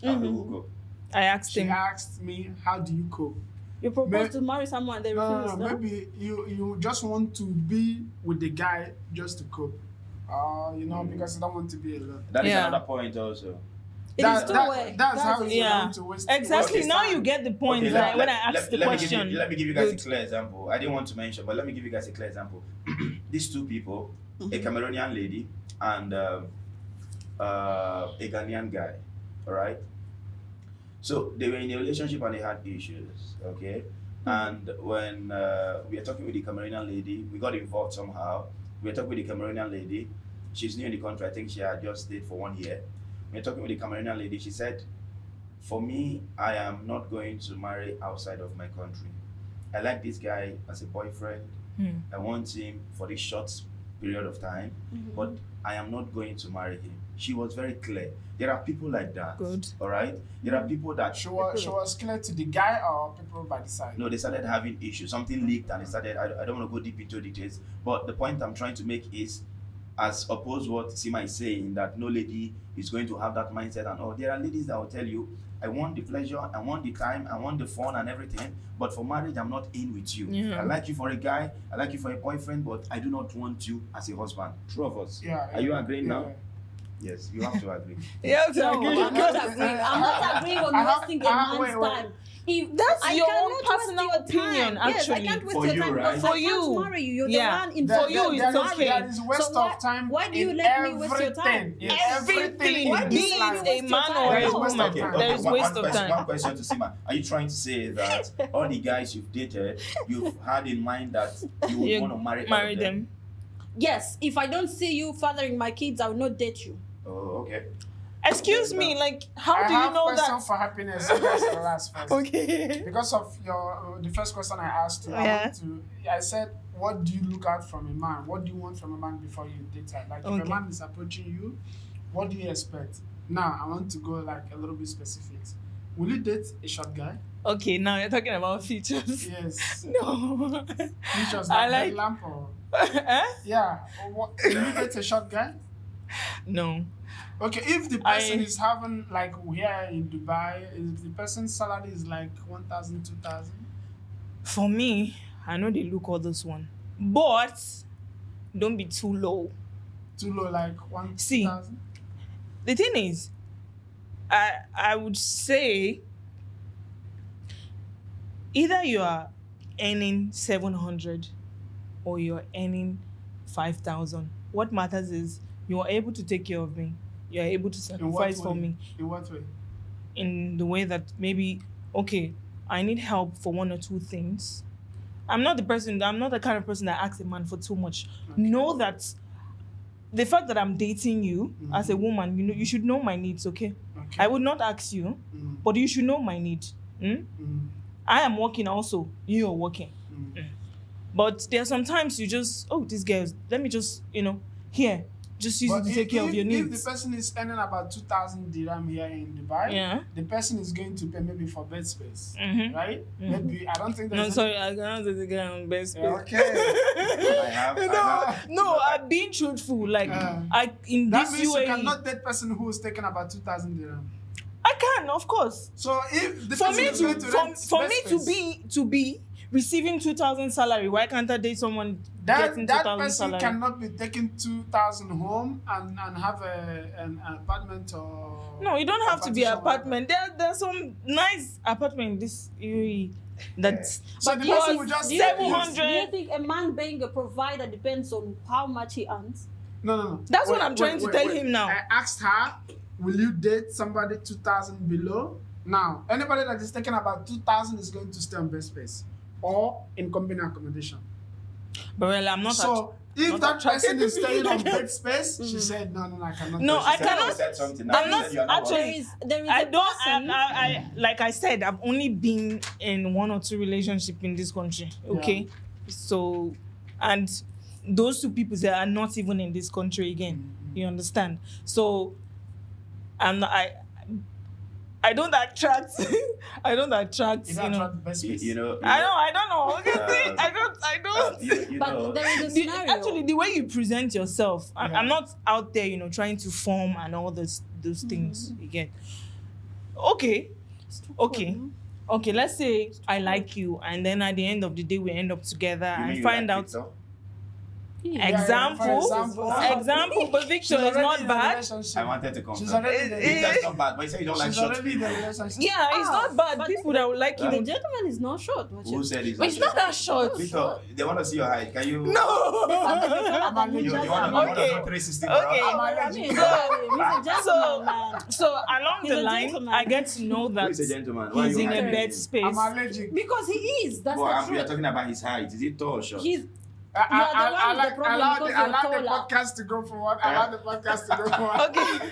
D: How do we go?
A: I asked
C: She
A: him.
C: asked me, how do you cope?
B: You propose
C: May-
B: to marry someone, they
C: No,
B: refuse.
C: no, maybe you just want to be with the guy just to cope. Because you don't want to be alone.
D: That is
A: Yeah.
D: another point also.
B: It is two-way.
C: That's how
B: it.
C: you
A: Yeah.
C: want to waste.
A: Exactly.
C: waste
A: Now
C: time.
A: you get the point.
D: Okay,
A: Like, when I asked the
D: let
A: question.
D: let me give you guys
A: Good.
D: a clear example. I didn't want to mention, but let me give you guys a clear example. These two people, a Cameroonian lady and a Ghanaian guy, all right? So they were in a relationship and they had issues, okay? And when we are talking with the Cameroonian lady, we got involved somehow. We are talking with the Cameroonian lady. She's new in the country. I think she had just stayed for 1 year. We are talking with the Cameroonian lady. She said, for me, I am not going to marry outside of my country. I like this guy as a boyfriend. I want him for this short period of time, but I am not going to marry him. She was very clear. There are people like that.
A: Good.
D: All right? There are people that
C: She was clear to the guy or people by the side.
D: no, they started having issues. Something leaked and they started. I don't want to go deep into details, but the point I'm trying to make is, as opposed what Sima is saying, that no lady is going to have that mindset and all. There are ladies that will tell you, I want the pleasure, I want the time, I want the fun and everything, but for marriage, I'm not in with you.
A: Yeah.
D: I like you for a guy, I like you for a boyfriend, but I do not want you as a husband. True of us.
C: Yeah.
D: Are you agreeing
C: yeah.
D: now? Yes, you have to agree.
A: Yeah,
B: No, I'm not agreeing. I'm not agreeing on wasting a man's
C: wait.
B: time. If
A: That's
B: I
A: your
B: cannot
A: own
B: waste
A: personal
B: your
A: opinion,
B: time. Yes, I
A: actually.
B: can't waste
D: For
B: your
D: you,
B: time
D: right?
B: because
A: For
B: I can't
A: you.
B: marry you. You're
A: Yeah.
B: the one involved.
A: For you, it's okay.
C: There is waste
B: So
C: of time.
B: why do you
C: in
B: let me waste your time?
C: everything. In
A: Everything,
B: Why do
A: be
B: you
A: it
B: waste
A: a
B: your
A: man
B: time?
A: or
C: There
A: a
C: is waste of
A: woman,
C: time.
A: there is waste of
D: One
A: time.
D: question to Sima. Are you trying to say that all the guys you've dated, you've had in mind that you would
A: You
D: want to marry all
A: marry
D: of
A: them.
B: Yes, if I don't see you fathering my kids, I will not date you.
D: Oh, okay.
A: Excuse me, like, how
C: I
A: do you
C: have
A: know
C: question
A: that?
C: for happiness. You guys will ask first.
A: Okay.
C: Because of the first question I asked you,
A: Yeah.
C: I said, what do you look out from a man? What do you want from a man before you date her? Like, if
A: Okay.
C: a man is approaching you, what do you expect? Now, I want to go like a little bit specific. Will you date a short guy?
A: Okay, now you're talking about features.
C: Yes.
A: No.
C: Features
A: I
C: like
A: like-
C: lamp or
A: Eh?
C: yeah. Or what, will you date a short guy?
A: No.
C: Okay, if the person
A: I-
C: is having like here in Dubai, if the person's salary is like 1,000, 2,000.
A: For me, I know they look all this one, but don't be too low.
C: Too low, like 1,000.
A: See. The thing is, I would say either you are earning 700 or you're earning 5,000. What matters is you are able to take care of me. You are able to
C: In what
A: sacrifice for
C: way?
A: me
C: In what way?
A: in the way that maybe, okay, I need help for one or two things. I'm not the kind of person that asks a man for too much.
C: Okay.
A: Know that the fact that I'm dating you
C: Mhm.
A: as a woman, you should know my needs, okay?
C: Okay. Okay.
A: I would not ask you, but you should know my need. I am working also. You are working. But there are sometimes you just, this girl, let me just, here, just use it to take care of your
C: If
A: needs.
C: the person is earning about 2,000 dirham here in Dubai,
A: Yeah.
C: the person is going to pay maybe for bed space, right? Maybe I don't think
A: No,
C: there's
A: sorry, I cannot say the girl on best
C: Yeah,
A: space.
C: okay.
A: No, I'm being truthful. Like, in
C: That
A: this
C: means you
A: UAE,
C: cannot date person who is taking about 2,000 dirham.
A: I can, of course.
C: So if the
A: For
C: person
A: me
C: is going to rent
A: for
C: bed
A: me
C: space,
A: to be receiving 2,000 salary, why can't I date someone getting
C: that
A: 2,000
C: person
A: salary?
C: cannot be taking 2,000 home and have an apartment or
A: No, you don't have to be
C: competition,
A: apartment. There's some nice apartment in this UAE that's
C: So the
B: do you
C: person
B: think-
C: will just
B: do you think-
A: 700.
B: Do you think a man being a provider depends on how much he earns?
C: No.
A: That's what I'm trying to tell him now.
C: I asked her, will you date somebody 2,000 below? Now, anybody that is taking about 2,000 is going to stay on best space or in combined accommodation.
A: But well, I'm not.
C: So if
A: not
C: that
A: attracted
C: person
A: to
C: is
A: be
C: staying on
A: like that.
C: bed space, she said, no, I cannot.
A: No,
C: do
A: I
C: it."
A: cannot-
D: Said something.
A: I'm
D: Now
A: not
D: you're not
A: actually-
D: working.
B: There is
A: I
B: a
A: don't.
B: person.
A: I like I said, I've only been in 1 or 2 relationships in this country. Okay, so and those 2 people they are not even in this country again. You understand? So, I don't attract. I don't attract.
C: You don't attract best space.
D: You know.
A: I don't know. Okay, I don't.
D: You
B: But
D: know.
B: there is a scenario.
A: Actually, the way you present yourself,
C: Yeah.
A: I'm not out there, trying to form and all those things again. Okay, let's say I like you, and then at the end of the day, we end up together
D: You mean
A: and
D: you
A: find
D: like
A: out.
D: Victor?
A: Example,
C: for
A: example, but Victor
C: She's
A: is
C: already
A: not
C: in the
A: bad.
C: relationship.
D: I wanted to confirm.
C: She's already in the
D: Victor's not bad, but you say you don't like
C: She's
D: short
C: already in the
D: people.
C: relationship.
A: Yeah, it's not bad.
B: But
A: People that would like
B: The
A: you.
B: gentleman is not short.
D: Who said he's
A: But it's not that short.
D: Victor, they want to see your height. Can you?
A: No.
D: You want to
A: Okay.
D: do 360 for
A: Okay.
D: us?
B: I mean, he's a gentleman, man.
A: So along
B: He's
A: the
B: a
A: line,
B: gentleman.
A: I get to know
D: Who
A: that
D: is a gentleman? Why are
A: he's
D: you
A: in a
D: hiding
A: bed
D: him?
A: space.
C: I'm allergic.
B: Because he is. That's
D: Well,
B: the
D: we are
B: truth.
D: talking about his height. Is it tall or short?
B: He's
C: I
B: You are the one with the problem
C: allow
B: because
C: the
B: you're
C: allow the
B: taller.
C: podcast to go forward. Allow the podcast to go forward.
A: Okay.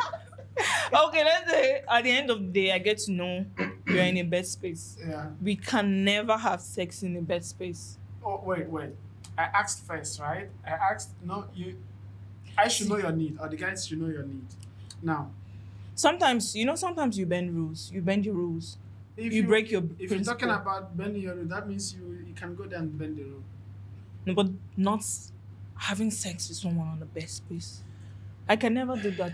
A: Okay, let's say at the end of the day, I get to know you're in a bed space.
C: Yeah.
A: We can never have sex in a bed space.
C: Oh wait. I asked first, right? I asked no you. I should know your need, or the guys should know your need. Now,
A: Sometimes you bend rules. You bend your rules.
C: if
A: You break your
C: If you're
A: principle.
C: talking about bending your rule, that means you can go there and bend the rule.
A: No, but not having sex with someone on the bed space. I can never do that.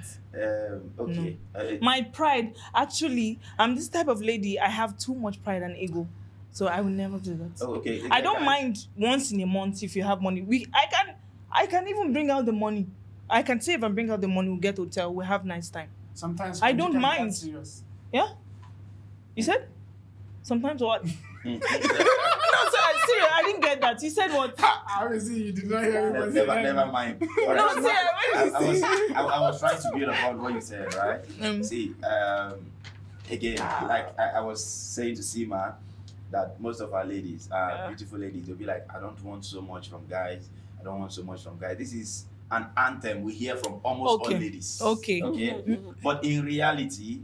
D: Okay.
A: My pride, actually, I'm this type of lady. I have too much pride and ego, so I will never do that.
D: Oh, okay.
A: I don't mind once in a month if you have money. I can even bring out the money. I can save and bring out the money. We'll get hotel. We'll have nice time.
C: Sometimes
A: I
C: it
A: don't
C: can be that
A: mind.
C: serious.
A: Yeah. You said? Sometimes what?
D: Hmm.
A: No, sorry, serious. I didn't get that. You said what?
C: Obviously, you did not hear me.
D: Never mind. All
A: No,
D: right.
A: serious. What did you say?
D: I was trying to build upon what you said, right? See, again, like I was saying to Seema, that most of our ladies are beautiful ladies. They'll be like, I don't want so much from guys. I don't want so much from guys. This is an anthem we hear from almost all ladies.
A: Okay.
D: Okay. But in reality,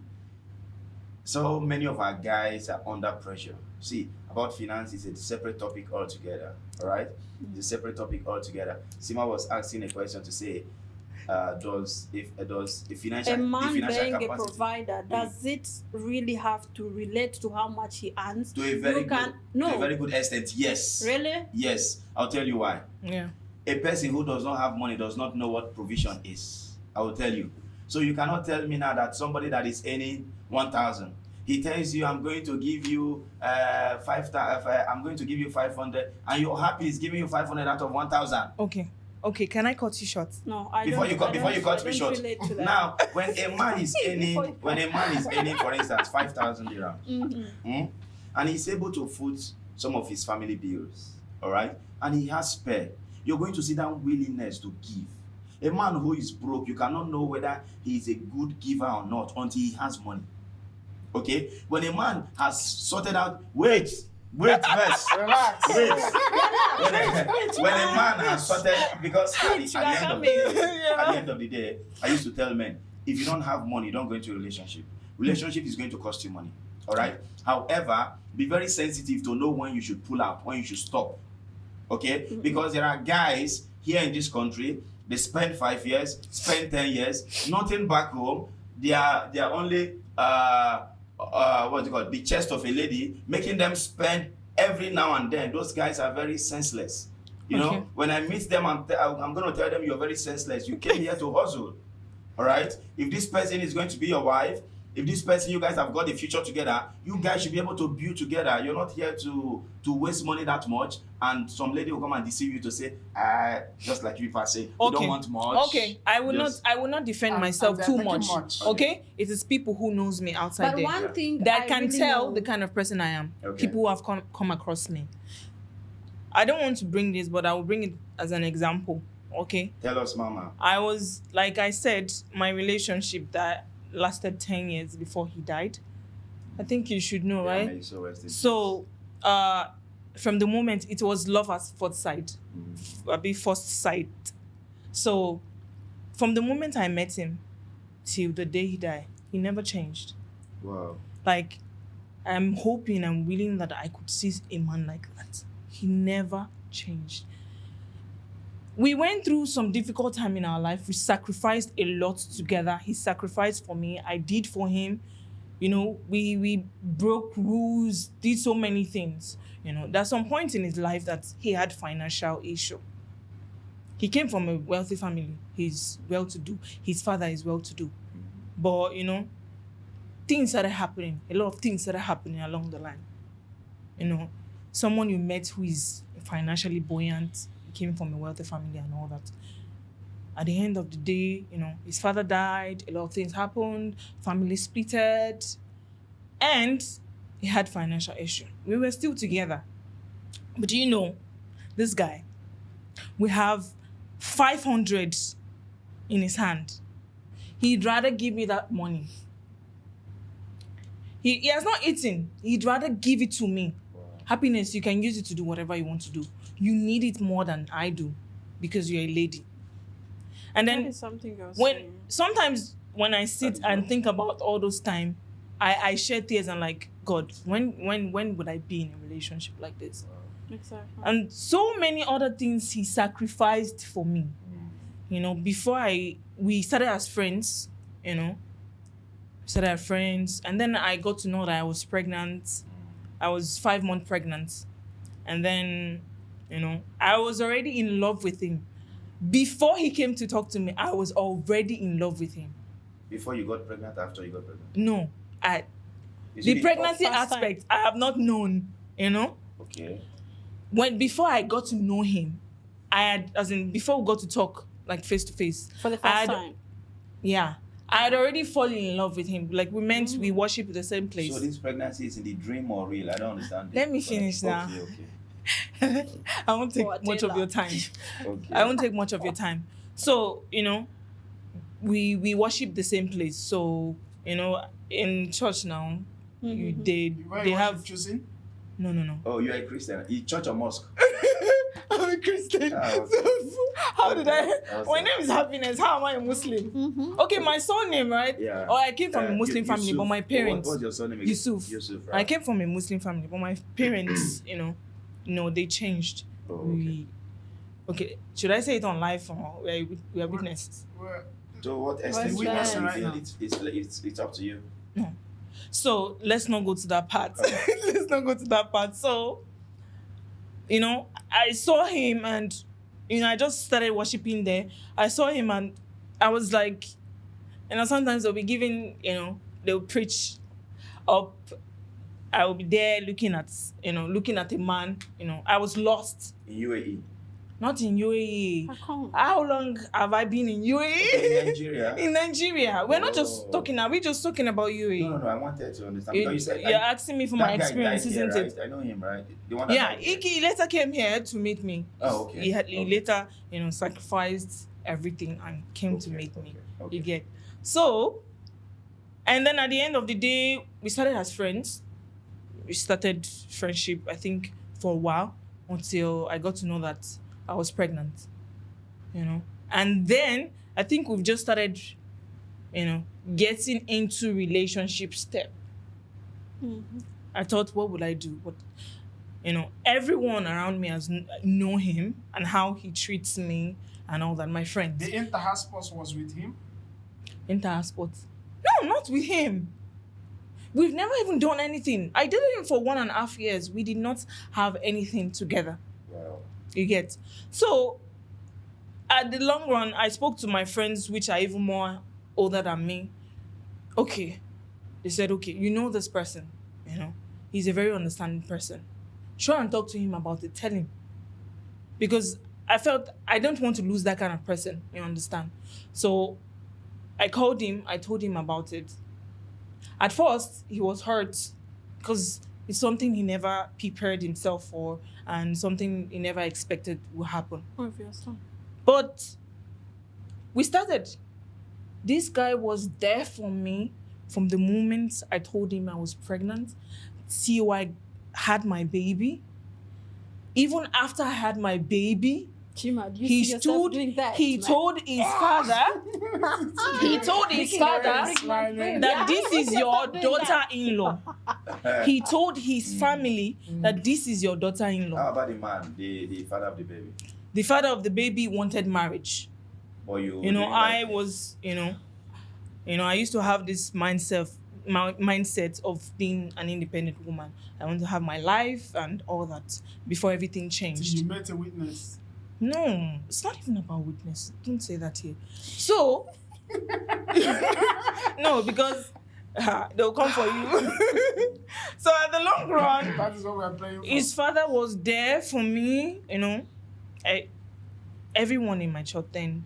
D: so many of our guys are under pressure. See, about finance is a separate topic altogether. All right, it's a separate topic altogether. Sima was asking a question to say, does financial
B: a man
D: the financial
B: being a
D: capacity
B: provider, does it really have to relate to how much he earns?
D: to a very
B: You can-
D: good, to a
B: no.
D: very good extent? Yes.
B: Really?
D: Yes. I'll tell you why.
A: Yeah.
D: A person who does not have money does not know what provision is. I will tell you. So you cannot tell me now that somebody that is earning 1,000, he tells you, I'm going to give you 5,000, I'm going to give you 500, and you're happy he's giving you 500 out of 1,000.
A: Okay. Can I cut you short?
B: No, I
D: Before
B: don't.
D: you cut,
B: I
D: before
B: don't-
D: you cut
B: I
D: me
B: don't
D: short.
B: relate to that.
D: Now, when a man is earning, for instance, 5,000 dirhams,
B: Mhm.
D: and he's able to foot some of his family bills, all right, and he has spare, you're going to see that willingness to give. A man who is broke, you cannot know whether he is a good giver or not until he has money. Okay, when a man has sorted out, wait first.
C: Relax.
D: Wait. When a man has sorted, because at the end of the day, I used to tell men, if you don't have money, don't go into a relationship. relationship is going to cost you money. All right. However, be very sensitive to know when you should pull out, when you should stop. Okay? Because there are guys here in this country, they spend 5 years, spend 10 years, nothing back home. They are only what's it called? The chest of a lady, making them spend every now and then. Those guys are very senseless. You
A: Okay.
D: know, when I meet them, I'm going to tell them you're very senseless. You came here to hustle. All right? If this person is going to be your wife, if this person, you guys have got a future together, you guys should be able to build together. You're not here to waste money that much, and some lady will come and deceive you to say, just like you say, you
A: Okay.
D: don't want much.
A: Okay, I will
D: Just-
A: not defend
C: And
A: myself
C: they're
A: too
C: making
A: much.
C: much.
A: Okay, it is people who knows me outside
B: But
A: there
B: one thing
A: that
B: I
A: can
B: really
A: tell
B: know-
A: the kind of person I am.
D: Okay.
A: People who have come across me. I don't want to bring this, but I will bring it as an example. Okay,
D: Tell us, Mama.
A: I was, like I said, my relationship that lasted 10 years before he died. I think you should know,
D: Yeah,
A: right?
D: may you so rest in peace.
A: So, from the moment it was love at first sight, a bit first sight. So, from the moment I met him till the day he died, he never changed.
D: Wow.
A: Like, I'm hoping and willing that I could see a man like that. He never changed. We went through some difficult time in our life. We sacrificed a lot together. He sacrificed for me. I did for him. You know, we broke rules, did so many things. You know, there's some point in his life that he had financial issue. He came from a wealthy family. He's well-to-do. His father is well-to-do. But, you know, things started happening. A lot of things started happening along the line. You know, someone you met who is financially buoyant, came from a wealthy family and all that. At the end of the day, you know, his father died, a lot of things happened, family splitted, and he had financial issue. We were still together. But you know, this guy, we have 500 in his hand. He'd rather give me that money. He has not eaten. He'd rather give it to me. Happiness, you can use it to do whatever you want to do. You need it more than I do because you're a lady. And
B: That
A: then
B: is something you're
A: when
B: saying.
A: sometimes when I sit and think about all those time, I shed tears and like, God, when would I be in a relationship like this?
B: Exactly.
A: And so many other things he sacrificed for me. You know, before we started as friends, you know. We started as friends, and then I got to know that I was pregnant. I was 5 months pregnant. And then, you know, I was already in love with him. Before he came to talk to me, I was already in love with him.
D: Before you got pregnant, after you got pregnant?
A: No,
D: You see
A: the pregnancy
B: First time.
A: aspect, I have not known, you know.
D: Okay.
A: Before I got to know him, before we got to talk, like face to face.
B: For the
A: I
B: first
A: had-
B: time.
A: Yeah. I had already fallen in love with him. Like, we worship the same place.
D: So this pregnancy is in the dream or real? I don't understand.
A: Let me
D: this.
A: finish now.
D: Okay.
A: I won't take
B: For
A: much of
B: Adela.
A: your time.
D: Okay.
A: I won't take much of your time. So, you know, we worship the same place. So, you know, in church now, they
C: Where
A: they
C: you
A: have
C: choosing?
A: no.
D: Oh, you're a Christian. In church or mosque?
A: I'm a Christian.
D: Ah, okay.
A: How did I?
D: Okay.
A: My name is Happiness. How am I a Muslim? Okay, my surname, right?
D: Yeah.
A: Oh, I came from a Muslim
D: Yusuf.
A: family, but my parents.
D: What's your surname again?
A: Yusuf.
D: Yusuf,
A: I
D: right?
A: came from a Muslim family, but my parents, you know, they changed.
D: Oh, okay.
A: Okay, should I say it on live or we are witnesses?
C: Well,
D: So what extent
B: What's
D: you want
B: that?
D: to
C: Right now.
D: feel it's up to you.
A: So let's not go to that part. Let's not go to that part. So, you know, I saw him and, you know, I just started worshiping there. I saw him and I was like, you know, sometimes they'll be giving, you know, they'll preach up. I will be there looking at a man, you know. I was lost.
D: In UAE.
A: Not in UAE.
B: How come?
A: How long have I been in UAE?
D: Okay, in Nigeria.
A: In Nigeria. We're not just
D: Oh.
A: talking, are we just talking about UAE?
D: No, I wanted to understand.
A: You,
D: Because you said
A: you're asking me for
D: that
A: my
D: guy
A: experience,
D: died here,
A: isn't
D: right?
A: it?
D: I know him, right? The one that
A: Yeah,
D: died here.
A: he later came here to meet me.
D: Oh, okay.
A: He
D: Okay.
A: later, you know, sacrificed everything and came to
D: Okay,
A: meet me.
D: okay.
A: You get. So, and then at the end of the day, we started as friends. We started friendship, I think, for a while until I got to know that I was pregnant. You know, and then I think we've just started, you know, getting into relationship step, I thought, what would I do? What, everyone around me has know him and how he treats me and all that. My friends.
C: The inter-house sports was with him?
A: Inter-house sports. No, not with him. We've never even done anything. I did it for 1.5 years. We did not have anything together.
D: Wow.
A: You get? So, at the long run, I spoke to my friends, which are even more older than me. Okay. They said, okay, you know this person. He's a very understanding person. Try and talk to him about it. Tell him. Because I felt I don't want to lose that kind of person. You understand? So, I called him. I told him about it. At first, he was hurt because it's something he never prepared himself for and something he never expected would happen.
B: Obviously.
A: But we started. This guy was there for me from the moment I told him I was pregnant till I had my baby. Even after I had my baby,
B: Chima, do you
A: he
B: see yourself
A: stood,
B: doing that?
A: he told his father, he told his father that this is your daughter-in-law. He told his family that this is your
D: How
A: daughter-in-law.
D: about the man, the father of the baby?
A: The father of the baby wanted marriage.
D: Or you?
A: I was, I used to have this mindset of being an independent woman. I want to have my life and all that before everything
C: Till
A: changed.
C: you met a witness.
A: No, it's not even about witness. Don't say that here. So, no, because they'll come for you. So at the long run,
C: That is what we are playing for.
A: his father was there for me. Everyone in my church then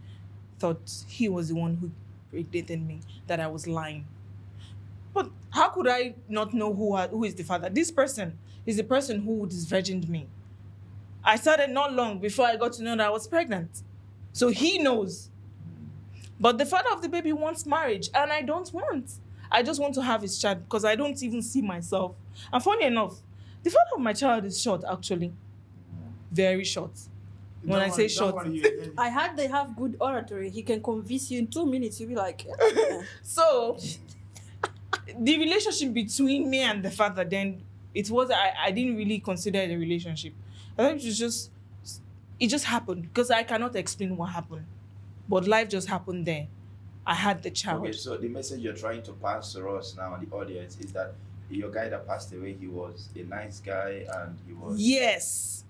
A: thought he was the one who predated me, that I was lying. But how could I not know who is the father? This person is the person who disvirgined me. I started not long before I got to know that I was pregnant. So he knows. But the father of the baby wants marriage, and I don't want. I just want to have his child because I don't even see myself. And funny enough, the father of my child is short, actually. Very short. When I say short.
B: I heard they have good oratory. He can convince you in 2 minutes. You'll be like, eh.
A: So, the relationship between me and the father, then, I didn't really consider it a relationship. I think it just happened because I cannot explain what happened. But life just happened there. I had the child.
D: Okay, so the message you're trying to pass to us now and the audience is that your guy that passed away, he was a nice guy and he was...
A: Yes.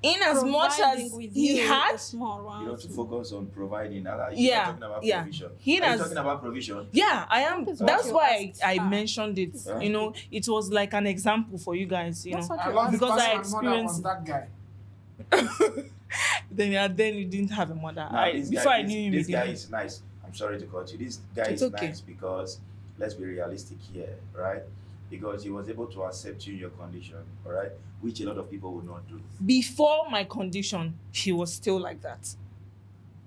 A: In as much
B: Providing
A: as
B: with
A: he
B: you
A: had...
B: a small one.
D: You have to focus on providing. You're
A: Yeah,
D: talking about
A: yeah.
D: provision.
A: He
D: Are you
A: has-
D: talking about provision?
A: Yeah, I am.
B: That is
A: That's
B: what
A: why
B: you
A: I
B: asked.
A: mentioned it.
D: Yeah.
A: It was like an example for you guys,
B: That's what
C: I
B: you
C: love
B: asked.
A: because I
C: because my mother was
A: experienced-
C: that guy.
A: Then you didn't have a mother.
D: Now,
A: Before I knew him,
D: this
A: he
D: guy
A: didn't.
D: is nice. I'm sorry to cut you. This guy
A: It's
D: is
A: okay.
D: nice because, let's be realistic here, right? Because he was able to accept you in your condition, all right? Which a lot of people would not do.
A: Before my condition, he was still like that.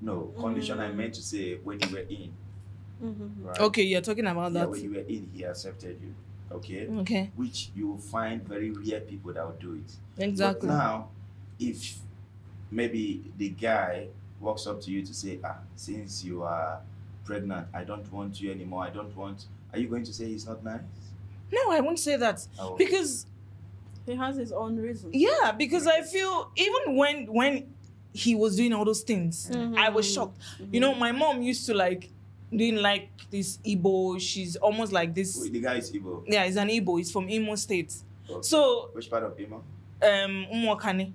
D: No, condition I meant to say when you were in,
B: Mhm.
D: right?
A: Okay, you're talking about
D: Yeah,
A: that.
D: when you were in, he accepted you, okay?
A: Okay,
D: Which you will find very rare people that will do it.
A: exactly.
D: But now, if maybe the guy walks up to you to say, since you are pregnant, I don't want you anymore, are you going to say he's not nice?
A: No, I won't say that.
D: Oh.
A: Because,
B: He has his own reasons.
A: yeah, because I feel even when he was doing all those things, I was shocked. My mom used to doing like this Igbo. She's almost like this.
D: Wait, the guy is Igbo.
A: Yeah, he's an Igbo. He's from Imo State.
D: Okay.
A: So,
D: Which part of Imo?
A: Umwakane.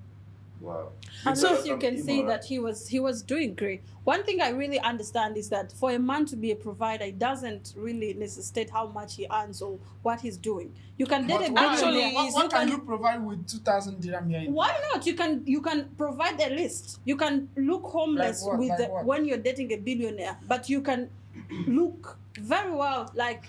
D: Wow.
B: At
D: So
B: least you
D: from
B: can
D: Imo,
B: see
D: right?
B: that he was doing great. One thing I really understand is that for a man to be a provider, it doesn't really necessitate how much he earns or what he's doing. You can date a
C: But
A: Actually,
B: billionaire.
C: what,
A: he's-
C: what can you provide with 2,000 dirham here?
B: Why not? You can provide a list. You can look homeless
C: Like what?
B: with
C: Like what?
B: when you're dating a billionaire, but you can look very well. Like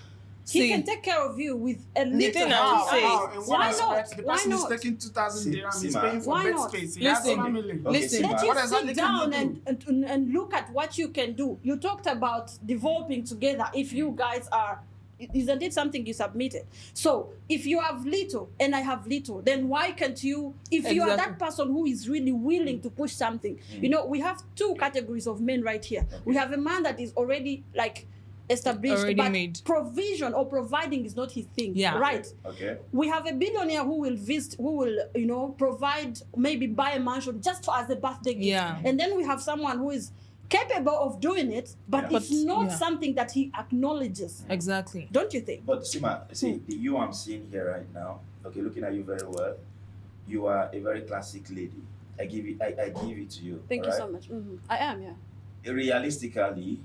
B: he
A: See,
B: can take care of you with a little.
A: thing I will say-
C: How? In
B: Why
C: what
B: not?
C: aspect? The
B: Why
C: person is
B: not?
C: taking 2,000
D: See-
C: dirham,
D: see,
C: he's
D: ma.
C: paying for
B: Why
C: bed
B: not?
C: space. He has
A: Listen,
C: family.
D: Okay,
A: listen.
B: Let
D: Sima.
B: you
C: What exactly
B: sit
C: can you
B: down
C: do?
B: and look at what you can do. You talked about developing together. If you guys are, isn't it something you submitted? So if you have little and I have little, then why can't you? If you are
A: Exactly.
B: that person who is really willing to push something, we have two categories of men right here. We have a man that is already like established,
A: Already
B: but
A: made.
B: provision or providing is not his thing.
A: Yeah.
B: Right.
D: Okay.
B: We have a billionaire who will provide, maybe buy a mansion just as a birthday gift.
A: Yeah.
B: And then we have someone who is capable of doing it, but
D: Yeah.
B: it's
A: But,
B: not
A: yeah.
B: something that he acknowledges.
A: Exactly.
B: Don't you think?
D: But Sima, see, you I'm seeing here right now, okay, looking at you very well, you are a very classic lady. I give it to you.
B: Thank you
D: alright?
B: so much. I am, yeah.
D: Realistically,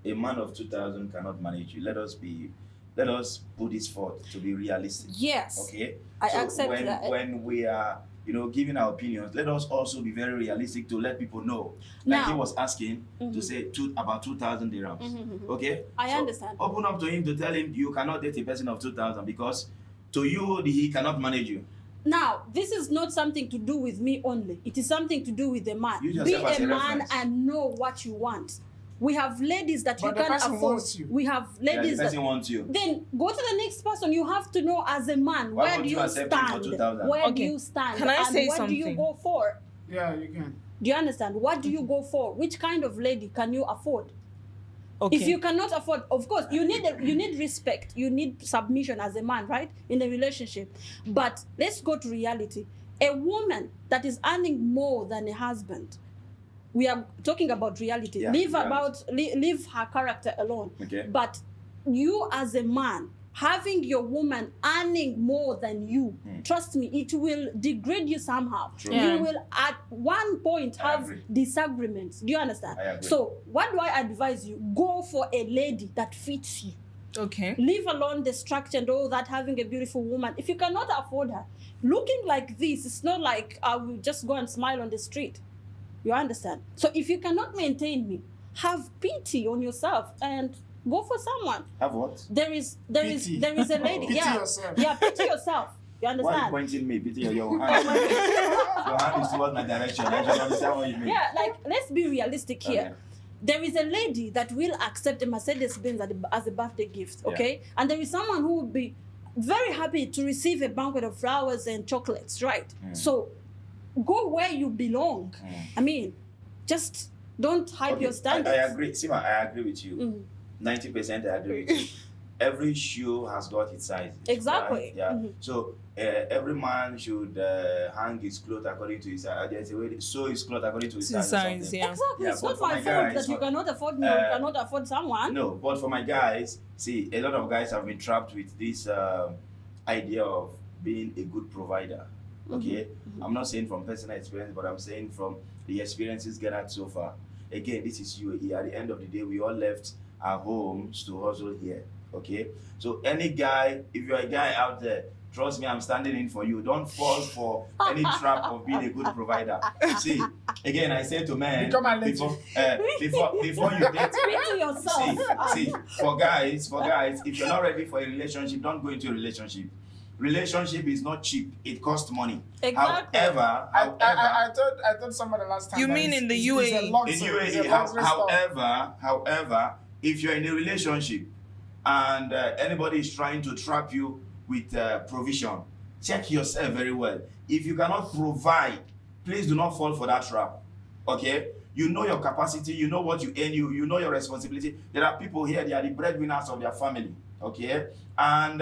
D: a man of 2000 cannot manage you. Let us put this forth to be realistic.
B: Yes.
D: Okay.
B: I
D: So
B: accept that.
D: when we are, giving our opinions, let us also be very realistic to let people know. Like he
B: Now-
D: was asking to say about 2,000 dirhams. Okay.
B: I understand.
D: Open up to him to tell him you cannot date a person of 2,000 because to you he cannot manage you.
B: Now, this is not something to do with me only. It is something to do with the man.
D: Use
B: Be
D: yourself as
B: a
D: a
B: man
D: reference.
B: and know what you want. We have ladies that
C: But
B: you
C: the
B: can't
C: person
B: afford.
C: wants you.
B: We have
D: Yeah, the
B: ladies that
D: person wants you.
B: then go to the next person. You have to know as a man,
D: Why
B: where
D: won't
B: do
D: you
B: you
D: accept him for
B: stand?
D: 2,000?
B: Where do
A: Okay.
B: you stand?
A: Can I
B: and
A: say
B: what do you
A: something?
B: go for?
C: Yeah, you can.
B: Do you understand? What do you go for? Which kind of lady can you afford?
A: Okay.
B: If you cannot afford, of course, you need respect, you need submission as a man, right, in a relationship. But let's go to reality. A woman that is earning more than a husband, we are talking about reality.
D: Yeah,
B: leave
D: reality.
B: leave her character alone.
D: Okay.
B: But you as a man having your woman earning more than you, trust me, it will degrade you somehow.
D: True.
A: Yeah.
B: You will at one point
D: I
B: have
D: agree.
B: disagreements. Do you understand?
D: I agree.
B: So what do I advise you? Go for a lady that fits you.
A: Okay.
B: Leave alone the structure and all that, having a beautiful woman. If you cannot afford her, looking like this, it's not like I will just go and smile on the street. You understand? So if you cannot maintain me, have pity on yourself and go for someone.
D: Have what?
B: There is
C: Pity.
B: a lady.
C: Pity
B: yeah.
C: yourself.
B: Yeah, pity yourself. You
D: Why are you
B: understand?
D: pointing me? Pity your hand. Your hand is towards my direction. I just understand what you mean.
B: Yeah, like let's be realistic here.
D: Okay.
B: There is a lady that will accept a Mercedes Benz as a birthday gift, okay? And there is someone who would be very happy to receive a banquet of flowers and chocolates, right? So go where you belong. I mean, just don't hype
D: Okay,
B: your standards.
D: I agree. Sima, I agree with you. 90% I agree with you. Every shoe has got its size.
B: Exactly.
D: Right? Yeah. So every man should hang his clothes according to his size. There's a way to sew his clothes according to his size. or
A: Size,
D: something.
A: yeah.
B: Exactly.
D: Yeah,
B: It's
D: but
B: not
D: for
B: my
D: my
B: fault
D: guys,
B: that you
D: for-
B: cannot afford me or you cannot afford someone.
D: No, but for my guys, see, a lot of guys have been trapped with this idea of being a good provider. Okay, I'm not saying from personal experience, but I'm saying from the experiences gathered so far. Again, this is UAE. At the end of the day, we all left our homes to hustle here. Okay, so any guy, if you're a guy out there, trust me, I'm standing in for you. Don't fall for any trap of being a good provider. See, again, I say to men
C: Become a lady.
D: before you date.
B: Pity yourself.
D: See, for guys, if you're not ready for a relationship, don't go into a relationship. Relationship is not cheap; it costs money.
B: Exactly.
D: However,
C: I told somebody last time.
A: You
C: that
A: mean
C: it's-
A: in the
C: it's a
A: UAE?
C: luxury,
D: in
C: it's a
D: UAE,
C: luxury stuff.
D: however, if you're in a relationship and anybody is trying to trap you with provision, check yourself very well. If you cannot provide, please do not fall for that trap. Okay? You know your capacity, you know what you earn, you know your responsibility. There are people here, they are the breadwinners of their family. Okay? And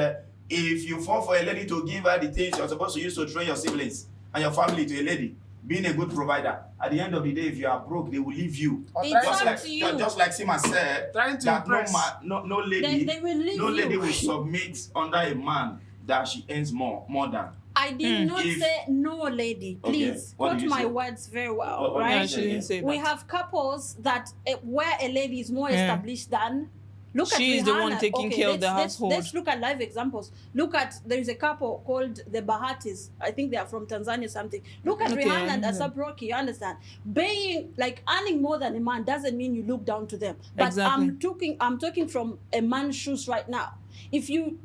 D: if you fall for a lady to give her the things you're supposed to use to train your siblings and your family to a lady, being a good provider, at the end of the day, if you are broke, they will leave you.
C: Or
B: It's
C: trying
B: up
C: to-
B: to you.
D: Just like Sima said,
C: Trying to
D: that
C: impress.
D: no lady,
B: They will leave
D: no lady
B: you.
D: will submit under a man that she earns more than.
B: I did not
D: If-
B: say no, lady.
D: Okay,
B: Please
D: what
B: quote
D: did you
B: my
D: say?
B: words very well,
D: What did you
B: right?
A: Yeah,
D: say?
A: she didn't say
B: We
A: that.
B: have couples that where a lady is more
A: Yeah.
B: established than. Look at
A: She is the
B: Rihanna.
A: one taking care of the household.
B: Let's look at live examples. Look at there is a couple called the Bahatis. I think they are from Tanzania or something. Look at
A: Okay,
B: Rihanna and
A: yeah.
B: Asap Rocky. You understand? Being like earning more than a man doesn't mean you look down to them. But
A: Exactly.
B: I'm talking from a man's shoes right now. If you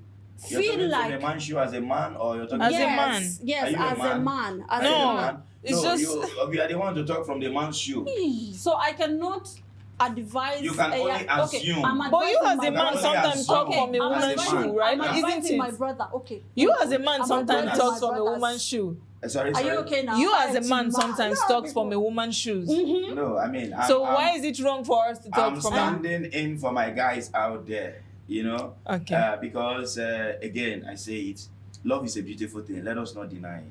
D: You're
B: feel
D: talking
B: like
D: from a man shoe as a man, or you're talking
A: As a
B: yes,
A: man.
B: yes,
D: Are you a
B: as a
D: man?
B: man, as
D: Are you
B: a
A: No.
D: a
B: man.
D: man?
A: It's
D: no,
A: just-
D: we are the one to talk from the man's shoe.
B: So I cannot advise.
D: You can only assume.
B: I'm
A: But you
B: advising
A: as
B: my
A: a man
D: brother.
A: sometimes
D: Okay,
A: talk
D: I'm
A: from a woman's
D: advising-
A: shoe, right?
B: I'm advising
A: Isn't
B: my
A: it?
B: brother. Okay.
A: You as a man
B: I'm
A: sometimes
B: advising
A: talks
B: my
A: from a
B: brothers.
A: woman's shoe.
D: Sorry,
B: Are
D: sorry.
B: you okay now?
A: You as a
B: Hi,
A: man
B: Chima.
A: sometimes
B: Yeah,
A: talks from
B: people.
A: a woman's shoes.
D: No, I mean,
A: So why is it wrong for us to talk
D: I'm
A: from?
D: standing in for my guys out there,
A: Okay.
D: because again, I say it, love is a beautiful thing. Let us not deny it.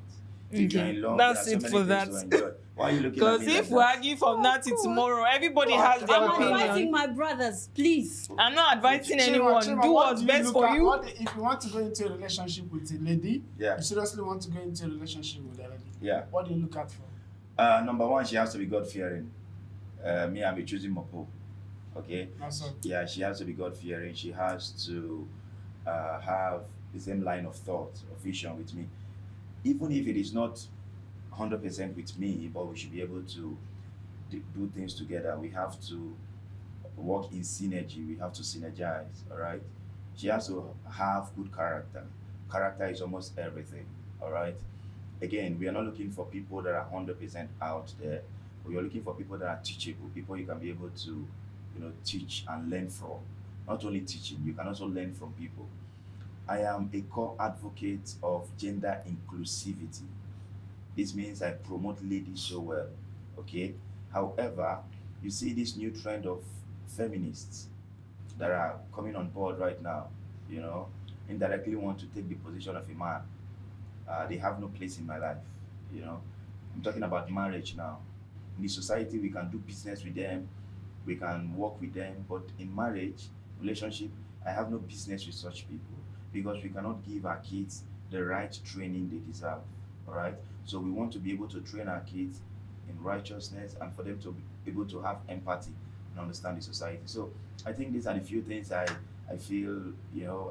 D: If you're
A: Okay.
D: in love,
A: That's
D: there are
A: it
D: so
A: for
D: many
A: that.
D: things to enjoy. Why are you looking at
A: Because
D: me
A: if
D: like
A: we
D: that?
A: argue from now till
B: God.
A: tomorrow, everybody
C: Oh,
A: has their
B: I'm
C: okay.
B: advising
A: opinion.
B: my brothers, please.
A: I'm not advising
C: Chima,
A: anyone.
C: Chima,
A: Do
C: what
A: what's
C: do
A: best
C: look
A: for
C: at?
A: you.
C: What if you want to go into a relationship with a lady?
D: Yeah.
C: You seriously want to go into a relationship with a lady?
D: Yeah.
C: What do you look at for?
D: Number one, she has to be God fearing. Me, I'm choosing Mopo. Okay.
C: Also,
D: Yeah, she has to be God fearing. She has to have the same line of thought or vision with me. Even if it is not 100% with me, but we should be able to do things together. We have to work in synergy. We have to synergize. All right. She has to have good character. Character is almost everything. All right. Again, we are not looking for people that are 100% out there. We are looking for people that are teachable, people you can be able to, teach and learn from. Not only teaching, you can also learn from people. I am a core advocate of gender inclusivity. This means I promote ladies so well, okay? However, you see this new trend of feminists that are coming on board right now, indirectly want to take the position of a man. They have no place in my life, I'm talking about marriage now. In the society, we can do business with them, we can work with them, but in marriage, relationship, I have no business with such people because we cannot give our kids the right training they deserve, all right? So we want to be able to train our kids in righteousness and for them to be able to have empathy and understand the society. So I think these are the few things I feel,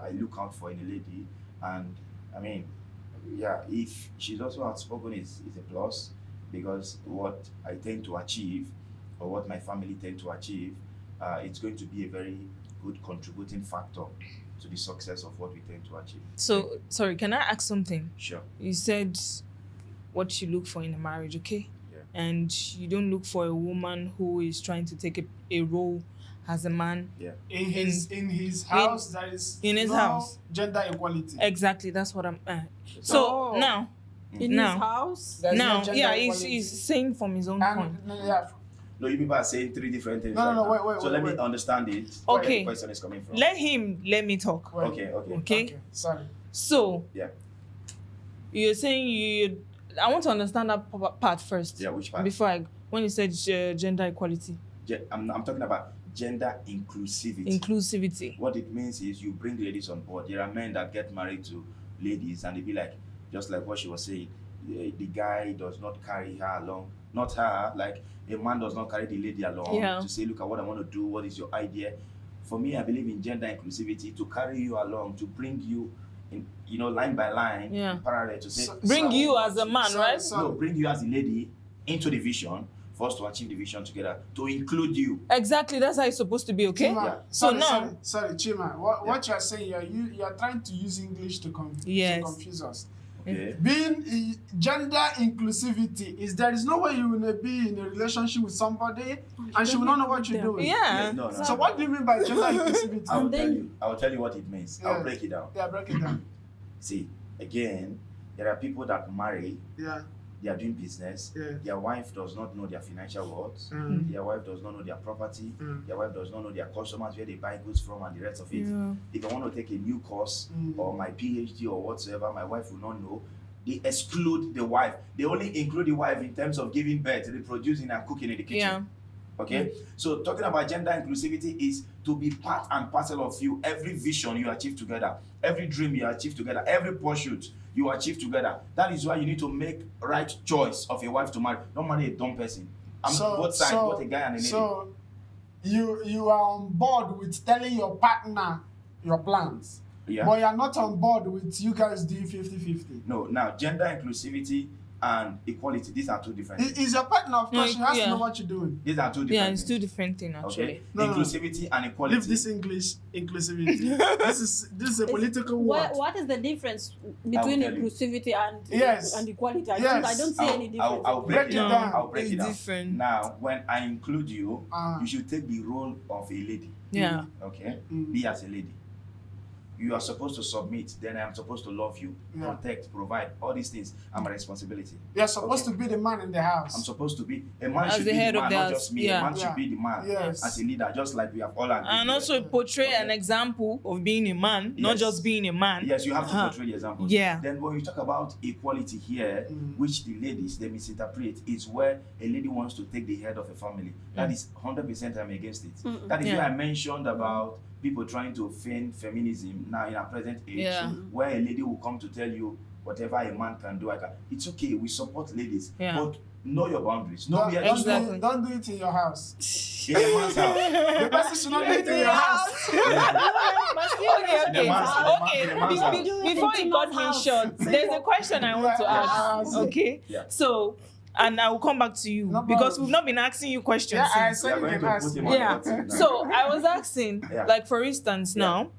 D: I look out for in a lady. And I mean, yeah, if she's also outspoken is a plus, because what I tend to achieve or what my family tend to achieve, it's going to be a very good contributing factor to the success of what we tend to achieve.
A: So, sorry, can I ask something?
D: Sure.
A: You said what you look for in a marriage, okay?
D: Yeah.
A: And you don't look for a woman who is trying to take a role as a man.
D: Yeah.
C: in his house, there is
A: in his
C: no
A: house.
C: gender equality.
A: Exactly, that's what I'm. So
C: Oh.
A: now,
B: In
A: Now.
B: his house.
C: There's no
A: now,
C: gender
A: yeah,
C: equality.
A: he's saying from his own point.
C: And yeah,
D: No, you people are saying three different things.
C: No,
D: right
C: no,
D: now.
C: wait,
D: So let
C: wait.
D: me understand it.
A: Okay.
D: Where the question is coming from.
A: Let me talk.
C: wait.
D: Okay.
A: Okay.
C: Okay, sorry.
A: So
D: Yeah.
A: you're saying I want to understand that part first.
D: Yeah. Which part?
A: Before when you said gender equality,
D: I'm talking about gender inclusivity.
A: inclusivity.
D: What it means is you bring ladies on board. There are men that get married to ladies and they be like, just like what she was saying, the guy does not carry her along. Not her, like a man does not carry the lady along to say, look at what I want to do, what is your idea. For me, I believe in gender inclusivity, to carry you along, to bring you in, line by line,
A: Yeah.
D: in parallel, to say,
A: Bring you as a man,
C: sorry,
A: right?
C: sorry.
D: no, bring you as a lady into the vision, for us to achieve the vision together, to include you.
A: Exactly, that's how it's supposed to be, okay?
C: Chima,
D: Yeah.
A: So
C: sorry,
A: now-
C: sorry, Chima. What you are saying here, you are trying to use English to
A: Yes.
C: confuse us.
D: Okay.
C: Being gender inclusivity is there is no way you will be in a relationship with somebody and she will not know what you're doing.
A: Yeah.
D: No.
C: So what do you mean by gender inclusivity?
D: I will
B: And
D: tell
B: then-
D: you. I will tell you what it means.
C: Yeah.
D: I'll break it down.
C: Yeah, break it down.
D: See, again, there are people that marry,
C: Yeah,
D: they are doing business.
C: yeah.
D: Their wife does not know their financial worth.
C: Mm.
D: Their wife does not know their property.
C: Mm.
D: Their wife does not know their customers, where they buy goods from, and the rest of it.
A: Yeah.
D: If I want to take a new course
C: Mm.
D: or my PhD or whatsoever, my wife will not know. They exclude the wife. They only include the wife in terms of giving birth, reproducing, and cooking in the kitchen.
A: Yeah.
D: Okay? So talking about gender inclusivity is to be part and parcel of you. Every vision you achieve together, every dream you achieve together, every pursuit you achieve together. That is why you need to make right choice of a wife to marry. Don't marry a dumb person. I'm both sides, both a guy and a lady.
C: So you are on board with telling your partner your plans,
D: Yeah.
C: but you are not on board with you guys doing 50-50.
D: No, now gender inclusivity and equality, these are two different things.
C: Is your partner, of course, she has to know what you're doing.
D: These are two different
A: Yeah,
D: things.
A: it's two different things actually.
D: Okay?
C: No.
D: Inclusivity and equality.
C: Leave this English inclusivity. this is a political word.
B: What is the difference
D: will
B: between
D: tell you.
B: inclusivity
C: Yes.
B: and equality? I
C: Yes.
B: don't see any difference.
D: I'll break it
C: No,
D: down. I'll break
A: it's
D: it down.
A: different.
D: Now, when I include you,
C: Ah.
D: you should take the role of a lady.
A: Yeah.
D: Okay?
C: Mm.
D: Be as a lady. You are supposed to submit, then I am supposed to love you,
C: Yeah.
D: protect, provide. All these things are my responsibility.
C: You're supposed to be the man in the house.
D: I'm supposed to be a man
A: As
D: should
A: the
D: be
A: head
D: the
A: of
D: man,
A: the
D: not
A: house.
D: just me.
A: Yeah.
D: A man should be the man
C: Yes.
D: as a leader, just like we have all agreed.
A: And
D: here.
A: also portray
D: Okay.
A: an example of being a man, not
D: Yes.
A: just being a man.
D: Yes, you have to
A: Uh-huh.
D: portray the example.
A: Yeah.
D: Then when we talk about equality here, which the ladies they misinterpret, is where a lady wants to take the head of a family. That is 100% I'm against it. That is
A: Yeah.
D: why I mentioned about people trying to feign feminism now in our present age,
A: Yeah.
D: where a lady will come to tell you whatever a man can do, I can. It's okay. We support ladies,
A: Yeah.
D: but know your boundaries. Know
C: Don't,
D: where
C: don't,
D: you
C: do
A: Exactly.
C: it, don't do it in your house.
D: in a man's house.
C: The person should not do it in your house.
A: Okay.
D: In a man's house.
A: Okay.
D: In a man's house.
A: Before you got me short, there's a question I want to ask. Okay.
D: Yeah.
A: So, and I will come back to you
C: No
A: because
C: problem.
A: we've not been asking you questions.
C: Yeah, I
A: since.
D: We
C: said
D: are
C: you
D: going
C: can
D: to
C: ask
D: put him
C: me.
D: on the
A: Yeah.
D: hot seat now.
A: So I was asking,
D: Yeah.
A: like for instance, now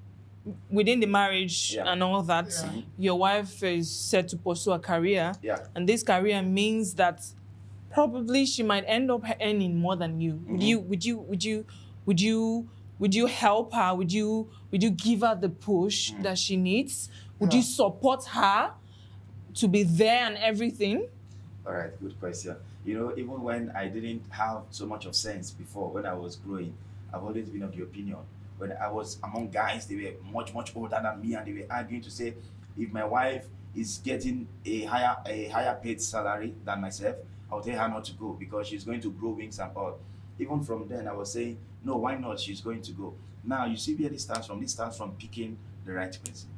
A: within the marriage
D: Yeah.
A: and all that,
C: Yeah.
A: your wife is set to pursue a career,
D: Yeah.
A: and this career means that probably she might end up earning more than you. Would you help her? Would you give her the push that she needs? Would
C: Yeah.
A: you support her to be there and everything?
D: All right, good question. You know, even when I didn't have so much of sense before, when I was growing, I've always been of the opinion. When I was among guys, they were much older than me, and they were arguing to say, if my wife is getting a higher paid salary than myself, I'll tell her not to go because she's going to grow wings and all. Even from then, I was saying, no, why not? She's going to go. Now you see where this starts from. This starts from picking the right person.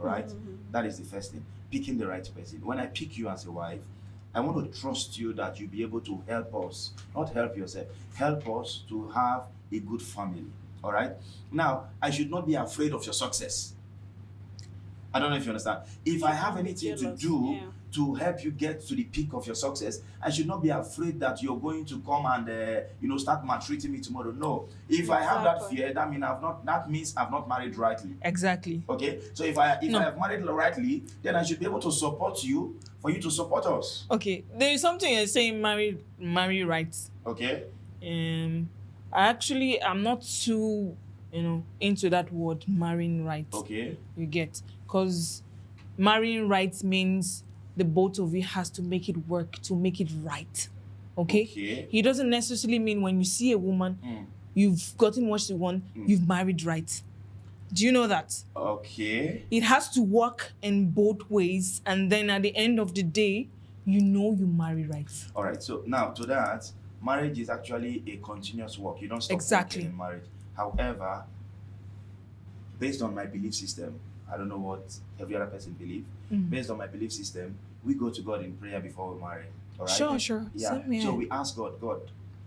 D: All right, That is the first thing. Picking the right person. When I pick you as a wife, I want to trust you that you'll be able to help us, not help yourself, help us to have a good family. All right. Now, I should not be afraid of your success. I don't know if you understand. If I have anything to do to help you get to the peak of your success, I should not be afraid that you're going to come and start maltreating me tomorrow. No. If I have that fear, that means I've not married rightly.
A: Exactly.
D: Okay. So if I have married rightly, then I should be able to support you for you to support us.
A: Okay. There is something you're saying, marry right.
D: Okay.
A: I'm not too, into that word marrying right.
D: Okay.
A: You get, because marrying right means the both of you has to make it work to make it right. Okay. It doesn't necessarily mean when you see a woman, you've gotten what you want, you've married right. Do you know that?
D: Okay.
A: It has to work in both ways, and then at the end of the day, you marry right.
D: All right. So now to that, marriage is actually a continuous work. You don't stop
A: Exactly.
D: working in marriage. However, based on my belief system, I don't know what every other person believes. Based on my belief system, we go to God in prayer before we marry. All right.
A: Sure.
D: Yeah.
A: Same here.
D: So we ask God,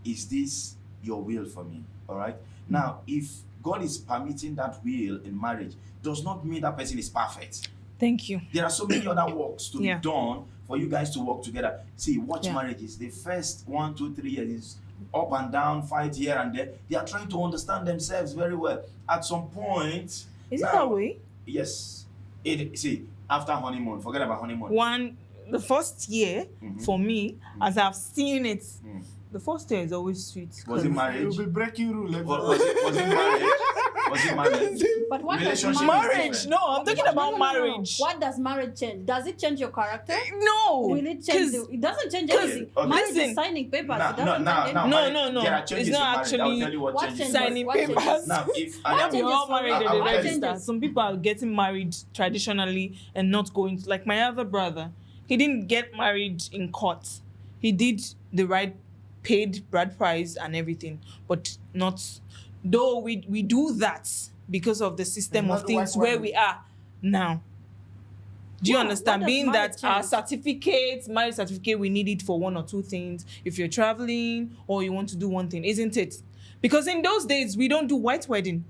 D: is this your will for me? All right. Now, if God is permitting that will in marriage, does not mean that person is perfect.
A: Thank you.
D: There are so many other works to be done for you guys to work together. See, watch
A: Yeah.
D: marriages. The first 1, 2, 3 years is up and down, fight here and there. They are trying to understand themselves very well. At some point,
A: Is it
D: now-
A: that way?
D: Yes. See, after honeymoon, forget about honeymoon.
A: The first year for me, as I've seen it, the first year is always sweet.
D: Was it marriage?
C: You'll be breaking rule.
D: Was it marriage? Was it marriage?
B: But what does
D: Relationship is
A: Marriage?
D: different.
A: No, I'm talking about
B: No.
A: marriage.
B: What does marriage change? Does it change your character?
A: No.
B: Will it change? It doesn't change anything.
D: okay.
B: Marriage
A: Listen.
B: is signing papers.
D: Now,
B: it doesn't
D: now,
B: change
D: now,
B: anything.
A: No,
D: marriage,
A: no.
D: There are changes
A: It's not
D: in marriage. I'll
A: actually
D: tell you what
B: what
D: changes.
B: changes?
A: signing
B: What
A: papers.
B: changes?
D: Now, if
B: What
A: We're
B: changes
A: all
B: for
A: married
B: you?
A: at
D: I
A: the
D: will
B: What
D: tell you.
A: register.
B: changes?
A: Some people are getting married traditionally and not going to, like my other brother. He didn't get married in court. He did the right, paid bride price and everything, but not. Though we do that because of the system
C: And
A: of
C: not
A: things
C: white
A: where
C: wedding.
A: we are now. Do you
B: Yeah,
A: understand?
B: what does
A: Being
B: marriage
A: that our
B: change?
A: certificates, marriage certificate, we need it for one or two things. If you're traveling or you want to do one thing, isn't it? Because in those days, we don't do white wedding.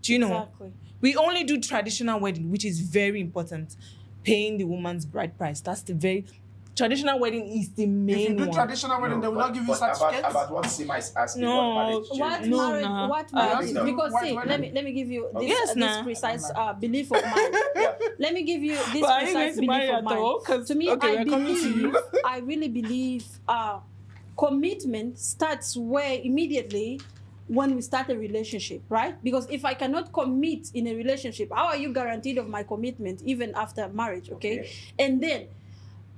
A: Do you know?
B: Exactly.
A: We only do traditional wedding, which is very important. Paying the woman's bride price. That's the very Traditional wedding is the
C: If you
A: main
C: do
A: one.
C: traditional wedding, they will not give you
D: but
C: certificate.
D: about what Sima is asking,
A: No.
D: what marriage
B: What
D: changes.
A: No,
B: marriage?
A: nah.
B: What marriage?
C: no.
B: Because
C: What
B: see,
C: wedding?
B: let me give you this
A: Yes,
B: this
A: nah.
B: precise belief of mine. Let me give you this
A: But are you going
B: precise
A: to marry
B: belief of
A: at all?
B: mine.
A: 'Cause,
B: To me,
A: okay,
B: I
A: we're coming to you.
B: I really believe commitment starts where immediately when we start a relationship, right? Because if I cannot commit in a relationship, how are you guaranteed of my commitment even after marriage? Okay. And then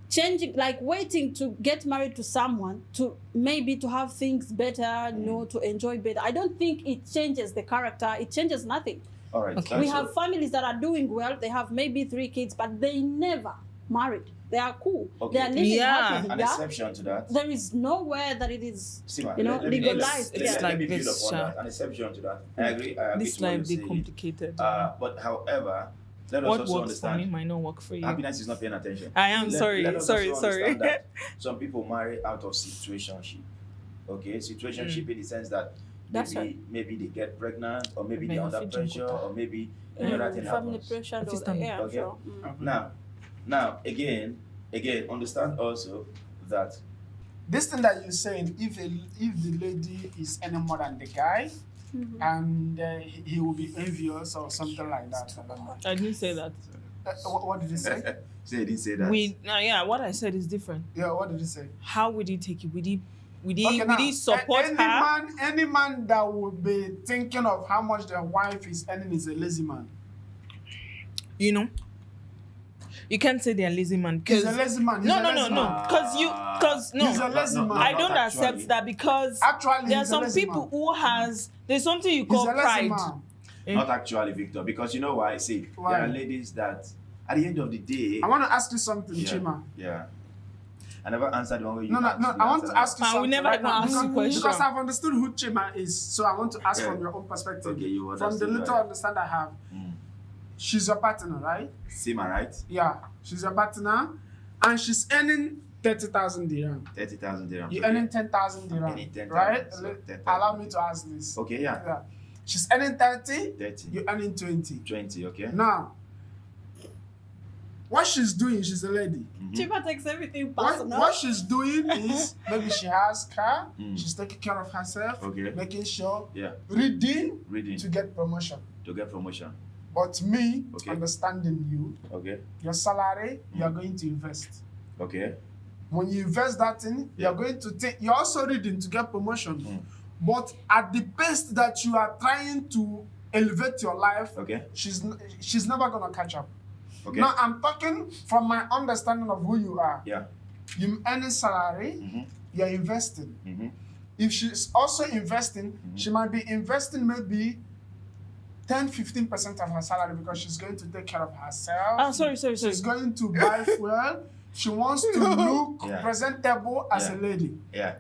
B: changing, like waiting to get married to someone to maybe to have things better, you know, to enjoy better. I don't think it changes the character. It changes nothing.
D: All right.
A: Okay.
B: We have families that are doing well. They have maybe 3 kids, but they never married. They are cool.
D: Okay.
B: They are living
A: Yeah.
B: happily.
D: An
B: Yeah.
D: exception to that.
B: There is nowhere that it is,
D: Sima,
B: you know,
D: let me-
B: legalized.
A: it's
B: Yeah.
A: like
D: let me build
A: this,
D: upon
A: Sha.
D: that. An exception to that. I agree
A: This
D: to what
A: life
D: you're
A: they
D: saying.
A: complicated.
D: But however, let us
A: What
D: also
A: works for me
D: understand
A: might not work for you.
D: happiness is not paying attention.
A: I am sorry.
D: Let us
A: sorry.
D: also understand
A: Sorry.
D: that some people marry out of situationship. Okay, situationship in the sense that
B: That's
D: maybe they get pregnant, or maybe
A: May
D: they're
A: not
D: under
A: fit in
D: pressure,
A: quota.
D: or maybe another thing
B: Family
D: happens.
B: pressure.
A: If it's
B: Yeah,
D: okay.
B: sure.
D: Now again, understand also that
C: This thing that you're saying, if the lady is any more than the guy, and he will be envious or something like that. I don't know.
A: I didn't say that.
C: What did he say?
D: say he didn't say that.
A: Yeah, what I said is different.
C: Yeah, what did he say?
A: How would he take it? Would he
C: now,
A: support her?
C: Any man that would be thinking of how much their wife is earning is a lazy man.
A: You know, you can't say they're lazy man
C: He's
A: because
C: a lazy man. He's
A: no,
C: a
A: no,
C: lazy
A: no,
C: man.
A: no, because no,
C: He's a lazy man.
A: I
D: not
A: don't
D: actually.
A: accept that because
C: Actually,
A: there are
C: he's a
A: some
C: lazy
A: people
C: man.
A: who there's something you
C: He's
A: call
C: a lazy
A: pride.
C: man.
D: Not actually, Victor, because you know why? See,
C: Why?
D: there are ladies that at the end of the day,
C: I want to ask you something,
D: yeah,
C: Chima.
D: yeah. I never answered the one way you
C: No.
D: asked.
C: I want to ask you
A: Man, we
C: something.
A: never
C: right
A: even
C: now,
A: ask you
C: because,
A: question.
C: because I've understood who Chima is, so I want to ask
D: Yeah.
C: from your own perspective.
D: Okay, you
C: From the
D: understood,
C: little
D: right?
C: understand I have,
D: Mm.
C: she's your partner, right?
D: Sima, right?
C: Yeah, she's your partner, and she's earning 30,000 dirham.
D: 30,000 dirhams.
C: You're
D: okay.
C: earning 10,000 dirham,
D: earning 10,000,
C: right?
D: so 10,000.
C: Allow me to ask this.
D: Okay, yeah.
C: Yeah. She's earning 30,
D: 30.
C: you're earning 20.
D: 20, okay.
C: Now, what she's doing, she's a lady.
B: Chiba takes everything
C: What
B: personal.
C: she's doing is maybe she has car,
D: Mm.
C: she's taking care of herself,
D: Okay.
C: making sure,
D: Yeah,
C: reading
D: reading
C: to get promotion.
D: to get promotion.
C: But me,
D: Okay.
C: understanding you,
D: Okay,
C: your salary, you're going to invest.
D: okay.
C: When you invest that in,
D: Yeah.
C: you're going to take, you're also reading to get promotion.
D: Mm.
C: But at the pace that you are trying to elevate your life,
D: Okay,
C: she's never gonna catch up.
D: okay.
C: Now I'm talking from my understanding of who you are.
D: Yeah.
C: You earning salary,
D: Mm-hmm.
C: you're investing.
D: Mm-hmm.
C: If she's also investing, she might be investing maybe 10-15% of her salary because she's going to take care of herself.
A: Ah, sorry.
C: She's going to buy fuel. She wants to look
D: Yeah.
C: presentable as a
D: Yeah.
C: lady.
D: Yeah.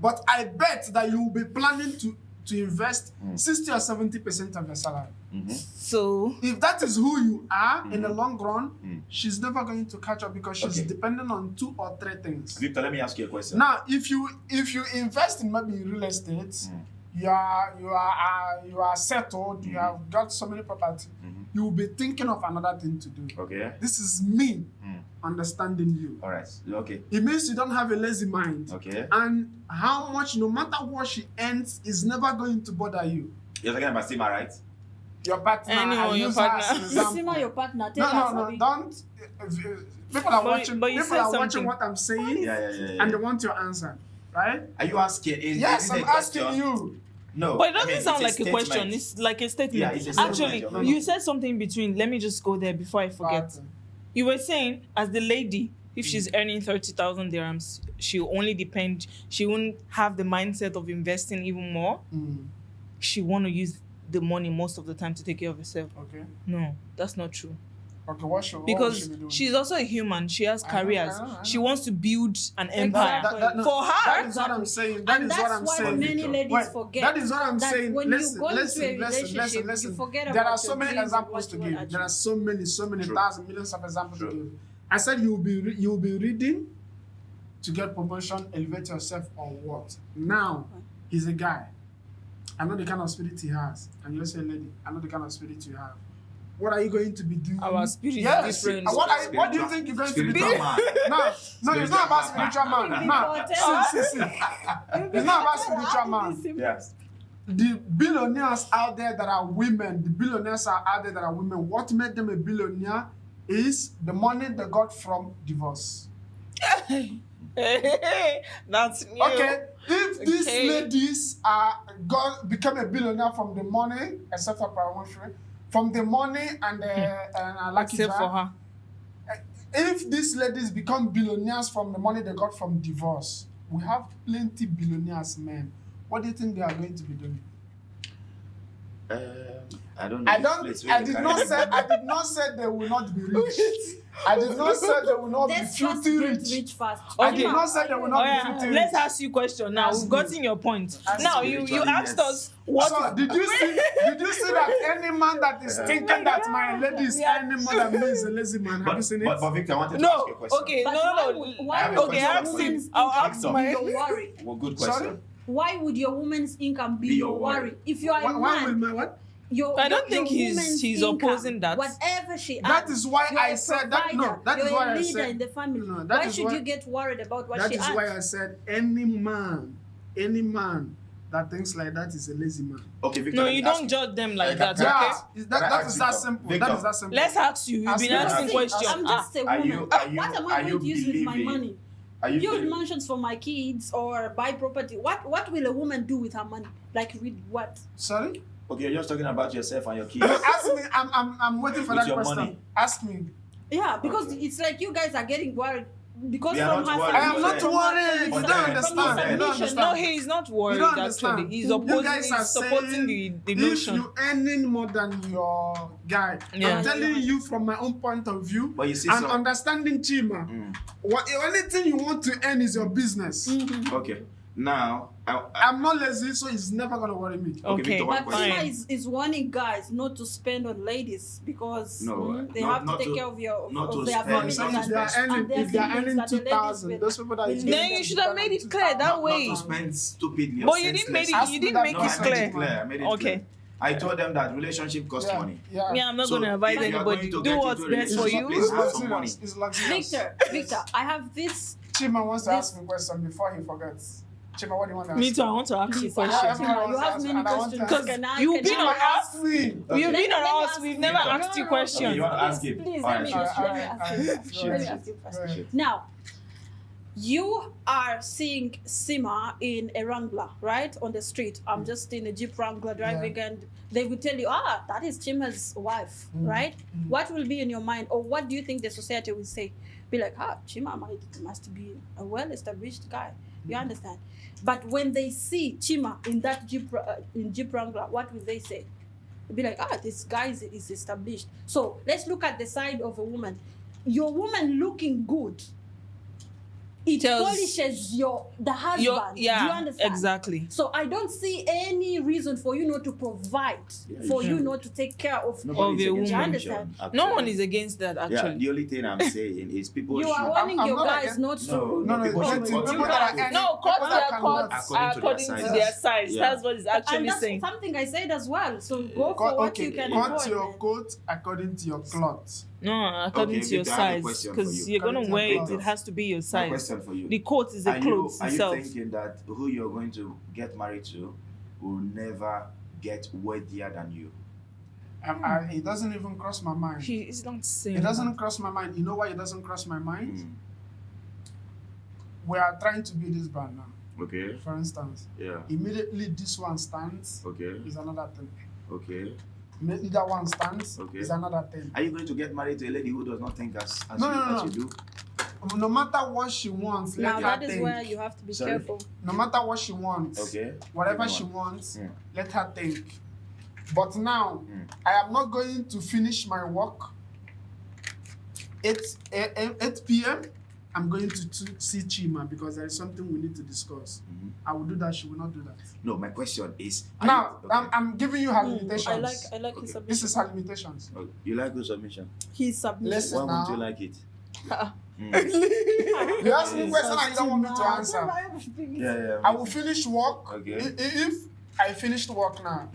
C: But I bet that you will be planning to invest
D: Mm.
C: 60 or 70% of your salary.
D: Mm-hmm.
A: So
C: If that is who you are in the long run,
D: Mm.
C: she's never going to catch up because she's
D: Okay.
C: dependent on 2 or 3 things.
D: Victor, let me ask you a question.
C: Now, if you invest in maybe real estate,
D: Mm.
C: you are settled, you have got so many property,
D: Mhm.
C: you will be thinking of another thing to do.
D: Okay.
C: This is me
D: Mm.
C: understanding you.
D: All right. Okay.
C: It means you don't have a lazy mind.
D: Okay.
C: And how much, no matter what she earns, is never going to bother you.
D: You're talking about Sima, right?
C: Your partner,
A: Anyone,
C: I
A: your
C: use her as
A: partner.
C: an example.
B: Sima, your partner. Tell us,
C: No,
B: Abi.
C: don't. People are watching.
A: but you
C: People
A: said
C: are watching
A: something.
C: what I'm saying,
D: Yeah.
C: and they want your answer, right?
D: Are you asking?
C: Yes,
D: is it
C: I'm
D: a
C: asking
D: question?
C: you.
D: No.
A: But it
D: I
A: doesn't
D: mean,
A: sound
D: it's
A: like a question.
D: statement.
A: It's like a statement.
D: Yeah, it's a statement.
A: Actually,
D: No.
A: you said something in between. Let me just go there before I forget.
C: But,
A: You were saying, as the lady, if she's earning 30,000 dirhams, she'll only depend. She won't have the mindset of investing even more. She want to use the money most of the time to take care of herself.
C: okay.
A: No, that's not true.
C: Okay, what should
A: Because
C: be doing?
A: she's also a human. She has
C: I know,
A: careers.
C: I know.
A: She wants to build an empire.
B: Exactly.
A: For her,
C: that is what I'm saying. That
B: And
C: is what
B: that's
C: I'm
B: why
C: saying.
B: many
D: Victor.
B: ladies
C: Wait,
B: forget.
C: that is what I'm
B: that
C: saying.
B: when
C: Listen,
B: you go into a
C: listen.
B: relationship, you forget
C: There
B: about
C: are so
B: your
C: many
B: dreams and
C: examples
B: what
C: to
B: you wanna
C: give. There are
B: achieve.
C: so many
D: True.
C: thousands, millions of examples
D: True.
C: to give. I said you will be reading to get promotion, elevate yourself, or what? Now, he's a guy. I know the kind of spirit he has, and you're also a lady. I know the kind of spirit you have. what are you going to be doing?
A: Our spirit is
C: Yes.
A: different.
C: And what do you think you're going to be
D: Spiritual
C: doing?
D: man.
C: No, it's not about spiritual man. No, see. It's not about spiritual man.
D: Yeah.
C: The billionaires out there that are women, what made them a billionaire is the money they got from divorce.
A: That's new.
C: Okay, if these ladies become a billionaire from the money, except for Paramountry, from the money and lucky
A: Except for her.
C: if these ladies become billionaires from the money they got from divorce, we have plenty billionaires men. What do you think they are going to be doing?
D: I don't know.
C: I did not say they will not be rich. I did not say they will not be filthy rich.
B: Fast.
C: I did not say they will not be filthy rich.
A: Let's ask you a question now. We've gotten your point. Now you asked us what.
C: So did you see that any man that is thinking that my lady is earning more than me is a lazy man? Have you seen it?
D: But Victor, I wanted to ask you a question.
A: Okay,
B: But
A: no.
B: why would
A: Okay,
B: your
A: ask him.
B: woman's
A: I'll
B: income
A: ask
B: be
A: mine.
B: your worry?
D: Well, good question.
C: Sorry?
B: Why would your woman's income be your worry? If you are a
C: Why will
B: man,
C: my what?
A: I don't think he's
B: income,
A: opposing that.
B: Whatever she
C: That
B: earns,
C: is why
B: you're
C: I
B: a
C: said that. No,
B: provider,
C: that is
B: you're
C: why
B: a
C: I
B: leader
C: said.
B: in the family.
C: No, that
B: why
C: is
B: should
C: why-
B: you get worried about what
C: That
B: she
C: is
B: earns?
C: why I said any man that thinks like that is a lazy man.
D: Okay, Victor.
A: No,
D: let me
A: you
D: ask
A: don't judge them like
D: Yeah,
A: that,
C: Yeah,
A: okay?
C: that is that simple.
D: Victor.
C: That is that simple.
A: Let's ask you. You've
C: Ask
A: been
C: me.
A: asking
C: See,
A: questions.
B: I'm just a
D: Are
B: woman.
D: you-
B: What am I going to use with my
D: believing-
B: money?
D: Are you
B: Build
D: believing-
B: mansions for my kids or buy property. What will a woman do with her money? Like read what?
C: Sorry.
D: Okay, you're just talking about yourself and your kids.
C: Ask me. I'm waiting for
D: With
C: that
D: your
C: question.
D: money.
C: Ask me.
B: Yeah, because it's like you guys are getting worried because
D: We are
B: from
D: not
B: her
D: worried.
C: I am not
B: from her
C: worried. You
B: submission-
C: don't
B: from
C: understand.
B: your
C: You don't
B: submission,
C: understand.
A: No, he's not worried
C: You don't
A: actually.
C: understand.
A: He's
C: You
A: opposing,
C: guys are
A: he's supporting
C: saying
A: the
C: if
A: notion.
C: you earning more than your guy,
A: Yeah.
C: I'm telling you from my own point of view
D: But you see
C: and
D: some-
C: understanding Chima. Anything you want to earn is your business.
D: Okay. Now,
C: I'm not lazy, so it's never gonna worry me.
A: Okay,
D: Victor, one
B: But
D: question.
B: Tima is warning guys not to spend on ladies because
D: No,
B: they
D: not-
B: have to
D: not
B: take
D: to-
B: care of
D: not to
B: their
D: spend.
B: families
C: So
D: Not
C: if
D: to
C: they are
D: spend.
C: earning,
B: their
C: if they are
B: siblings
C: earning
B: that the ladies
C: 2,000,
B: will-
C: those people that is
B: will
A: Then you should have made it clear that way.
D: Not to spend stupidly. or
A: But you didn't make
D: senselessly.
C: Ask
A: it. You
C: me
A: didn't
C: that
A: make
D: No, I
A: it
D: made
A: clear.
D: it clear. I made it
A: Okay.
D: clear. I told them that relationship costs
C: Yeah,
D: money.
C: yeah.
A: Me, I'm not
D: So,
A: gonna advise
D: if you are
A: anybody.
D: going to
A: Do
D: get
A: what's
D: into a
A: best for
D: relationship,
A: you.
D: please have some money.
C: It's luxurious.
B: Victor, I have this.
C: Chima wants to ask me a question before he forgets. Chima, what do you want to ask?
A: Me too. I want to ask you a
B: Please,
A: question.
C: Yeah,
B: Tima, you have many
C: And I want to
B: questions.
C: ask-
B: Can I-
A: You've
B: can
A: been
B: I-
A: on
C: Ask
A: us.
C: me.
A: You've
D: Okay.
A: been
B: Let me
A: on us.
B: ask
A: We've
B: you.
A: never
D: No,
A: asked you
D: Okay,
A: questions.
D: you want to ask him?
B: Please,
D: All
B: let
D: right,
B: me
D: sure.
B: ask you. Let me ask you first. Let me ask you
C: Go
B: first.
C: ahead.
B: Now, you are seeing Sima in a Wrangler, right? On the street. I'm just in a Jeep Wrangler driving, and they will tell you, that is Chima's wife, right? What will be in your mind, or what do you think the society will say? Be like, Chima must be a well-established guy. You understand? But when they see Chima in that Jeep Wrangler, what will they say? They'll be like, this guy is established. So let's look at the side of a woman. Your woman looking good, it
A: Tells-
B: polishes the husband. Do you understand?
A: exactly.
B: So I don't see any reason for you not to provide, for you not to take care of.
D: Nobody's
A: Of a
D: against
A: woman.
D: religion,
A: No
D: actually.
A: one is against that
D: Yeah,
A: actually.
D: the only thing I'm saying is people
B: You
D: should.
B: are warning
C: I'm
B: your
C: not
B: guys
C: against-
B: not to.
C: No,
D: people should
C: people
D: continue
C: that are
D: to-
C: earning-
A: No, cut
C: people that
A: their
C: cannot-
A: cuts
D: According to their
A: according to their
D: size.
A: size.
D: Yeah.
A: That's what it's
B: And
A: actually
B: that's
A: saying.
B: something I said as well. So go for what you can
C: cut
B: afford.
C: your
B: man.
C: coat according to your cloth.
A: No, according
D: Okay,
A: to your
D: Victor, I have a
A: size,
D: question for
A: because
D: you.
A: you're gonna
C: According to
A: wear
C: your
A: it. It
C: clothes.
A: has to be your
D: My
A: size.
D: question for you.
A: The coat is the clothes
D: Are you
A: itself.
D: thinking that who you're going to get married to will never get wealthier than you?
C: It doesn't even cross my mind.
A: It's not saying.
C: It doesn't cross my mind. You know why it doesn't cross my mind?
D: Mm.
C: We are trying to build this brand now.
D: Okay.
C: For instance,
D: Yeah.
C: immediately this one stands
D: Okay.
C: is another thing.
D: Okay.
C: Immediately that one stands
D: Okay.
C: is another thing.
D: Are you going to get married to a lady who does not think as
C: No,
D: you,
C: no,
D: as
C: no.
D: you do?
C: No matter what she wants,
B: Now
C: let
B: that
C: her
B: is
C: think.
B: where you have to be
D: Sorry?
B: careful.
C: No matter what she wants,
D: Okay.
C: whatever
D: Give me
C: she
D: one.
C: wants,
D: Mm.
C: let her think. But now, I am not going to finish my work 8 p.m. I'm going to see Chima because there is something we need to discuss.
D: Mhm.
C: I will do that. She will not do that.
D: No, my question is. are
C: Now,
D: you, okay.
C: I'm giving you her limitations.
B: I like his
C: This
B: submission.
C: is her limitations.
D: Oh, you like good submission?
B: His submission.
C: Listen.
D: Why won't
C: now.
D: you like it?
C: You ask me a question and you don't want me to answer.
D: Yeah, yeah.
C: I will finish work.
D: Okay.
C: If I finished work now.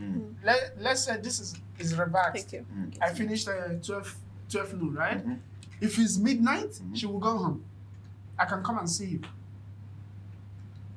C: Let's say this is reversed.
B: Thank you.
C: I finished 12 noon, right? If it's midnight, she will go home. I can come and see you.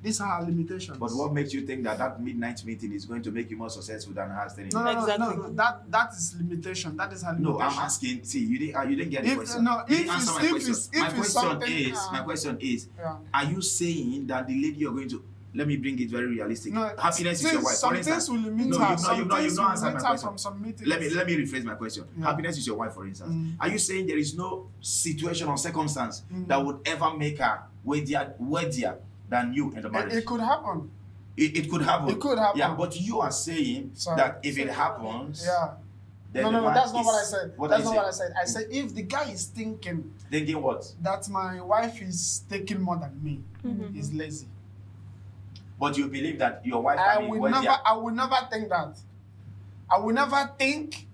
C: These are our limitations.
D: But what makes you think that midnight meeting is going to make you more successful than her staying?
C: No,
A: Exactly.
C: that is limitation. That is her limitation.
D: No, I'm asking. See, you didn't get the
C: If-
D: question.
C: no,
D: You
C: if
D: didn't answer
C: it's-
D: my
C: if
D: question.
C: it's- if it's something,
D: My question is,
C: Yeah.
D: are you saying that the lady you're going to? Let me bring it very realistic.
C: No,
D: Happiness is your wife.
C: Some
D: For
C: things
D: instance,
C: will limit
D: no,
C: her.
D: you've
C: Some
D: not
C: things will
D: answered my
C: limit her
D: question.
C: from some meetings.
D: Let me rephrase my question.
C: Yeah.
D: Happiness is your wife, for instance. Are you saying there is no situation or circumstance
C: Mm.
D: that would ever make her worthier than you in the marriage?
C: It could happen.
D: It could happen.
C: It could happen.
D: Yeah, but you are saying
C: Sorry.
D: that if it happens,
C: Yeah.
D: then
C: No,
D: the man
C: that's not what I
D: is-
C: said.
D: What
C: That's
D: are you
C: not what I
D: saying?
C: said. I said if the guy is thinking
D: Thinking what?
C: that my wife is taking more than me, he's lazy.
D: But you believe that your wife
C: I
D: can be
C: will
D: worthier.
C: never think that. I will never think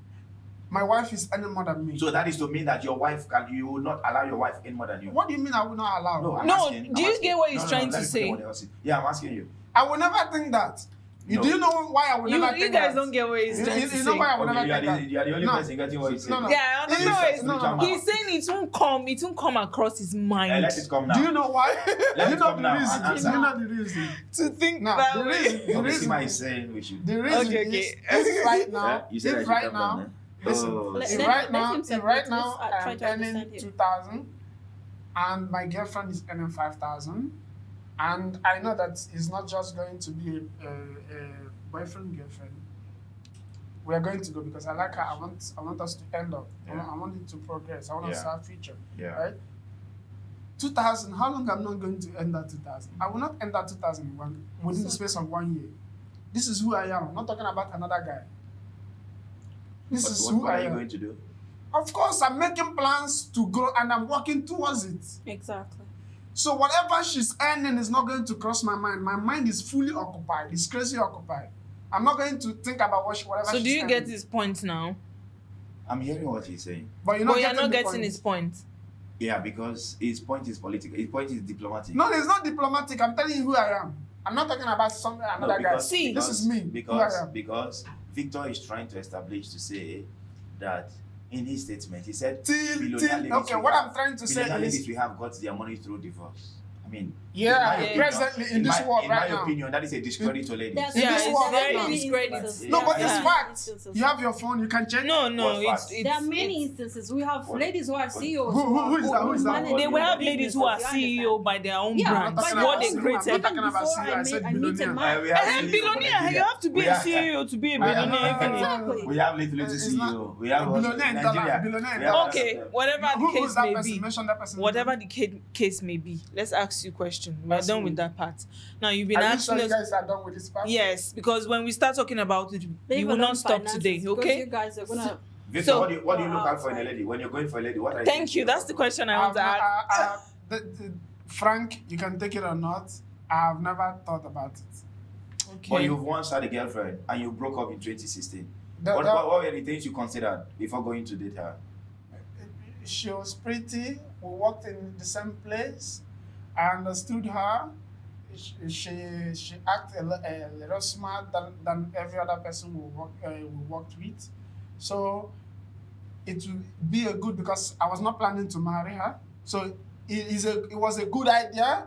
C: my wife is earning more than me.
D: So that is to mean that you will not allow your wife in more than you.
C: What do you mean I will not allow?
D: No, I'm
A: No,
D: asking,
A: do
D: I'm
A: you
D: asking.
A: get what he's
D: No,
A: trying
D: let
A: to
D: me put
A: say?
D: what else. Yeah, I'm asking you.
C: I will never think that.
D: No.
C: Do you know why I will never
A: You
C: think
A: guys
C: that?
A: don't get what he's trying to
C: You know
A: say.
C: why I will
D: Okay,
C: never
D: you are
C: think that?
D: you are the only
C: No.
D: person getting what he's saying.
C: No.
A: Yeah, I
C: If-
A: understand.
C: no, no, no.
A: He's saying it won't come across his mind
D: Let it come now.
C: Do you know why?
D: Let
C: you
D: it
C: know
D: come
C: the
D: now
C: reason.
D: and answer.
C: You know the reason.
A: to think
C: Now,
A: that
C: the
A: way.
C: reason, the
D: Okay,
C: reason,
D: Sima is saying we should.
C: the reason
A: Okay,
C: is
A: okay.
C: if right now,
D: Yeah, you said I
C: if
D: should
C: right
D: come
C: now,
D: down,
C: listen,
D: Oh,
C: if
B: let-
C: right
B: let
C: now,
B: him
C: if
B: separate
C: right
B: this.
C: now
B: I try
C: I'm
B: to
C: earning
B: understand you.
C: 2,000 and my girlfriend is earning 5,000, and I know that it's not just going to be a boyfriend girlfriend. We are going to go because I like her. I want us to end up.
D: Yeah.
C: I want it to progress. I want us to
D: Yeah.
C: have future.
D: Yeah.
C: Right? 2,000. How long I'm not going to end that 2,000? I will not end that 2,000 within the space of 1 year. This is who I am. I'm not talking about another guy. This is who
D: What
C: I
D: are you
C: am.
D: going to do?
C: Of course, I'm making plans to grow and I'm working towards it.
B: Exactly.
C: So whatever she's earning is not going to cross my mind. My mind is fully occupied. It's crazy occupied. I'm not going to think about whatever
A: So
C: she's
A: do you
C: earning.
A: get his point now?
D: I'm hearing what he's saying.
C: But you're
A: But
C: not
A: you're
C: getting
A: not
C: the
A: getting
C: point.
A: his point.
D: Yeah, because his point is political. His point is diplomatic.
C: No, it's not diplomatic. I'm telling you who I am. I'm not talking about another guy.
A: See,
C: this is me. Who I am.
D: Because Victor is trying to establish to say that in his statement he said
C: Okay, what I'm trying to say
D: ladies
C: is,
D: we have got their money through divorce. I mean,
C: yeah,
D: in my
C: presently in this world
D: in
C: right
D: my
C: now.
D: opinion, that is a discredit to ladies.
B: There's
A: Yeah,
C: it's
B: many
C: very
B: many
A: discredited.
B: instances.
C: No, but
B: There
C: it's
B: are
C: fact.
B: many instances.
C: You have your phone, you can check.
A: No,
D: What fact?
A: it's
B: There are many instances. We have
D: What?
B: ladies who are CEOs.
C: Who is that? Who is that?
B: manage
A: They will have
B: their
A: ladies who are
B: businesses, you
A: CEO
B: understand?
A: by their own
B: Yeah,
A: brands.
C: I'm not
A: What they
C: talking about
A: created.
C: I'm not talking about
B: Before
C: CEO. I said
B: I meet a
C: billionaire.
B: man.
D: we have
A: And
D: CEO for
A: billionaire,
D: Nigeria.
A: you have to be
D: We
A: a
D: have-
A: CEO to be a
C: I know.
A: billionaire. isn't it?
B: Exactly.
D: We have little
C: It's
D: CEO.
C: not-
D: We have
C: billionaire in
D: Nigeria.
C: dollar, billionaire in
D: We have
C: dollar.
A: Okay,
D: another-
A: whatever the
C: Who's
A: case
C: that
A: may
C: person?
A: be.
C: Mention that person.
A: Whatever the case may be, let's ask you a question. We're
C: Ask
A: done
C: me.
A: with that part. Now you've been
C: Are you
A: asking
C: sure you
A: us.
C: guys are done with this part?
A: Yes, because when we start talking about it,
B: Leave
A: you will
B: alone
A: not stop
B: finances,
A: today.
B: because
A: Okay.
B: You guys are gonna.
D: Victor,
A: So-
D: what do you look out for in a
B: outside.
D: lady? When you're going for a lady, what are you
A: Thank
D: thinking
A: you. That's
D: about?
A: the question I want to ask.
C: Frank, you can take it or not. I've never thought about it.
D: But
A: Okay.
D: you've once had a girlfriend and you broke up in 2016.
C: The-
D: What,
C: the-
D: what, what were the things you considered before going to date her?
C: She was pretty. We worked in the same place. I understood her. She acted a little smart than every other person we worked with. So it will be a good because I was not planning to marry her. So it was a good idea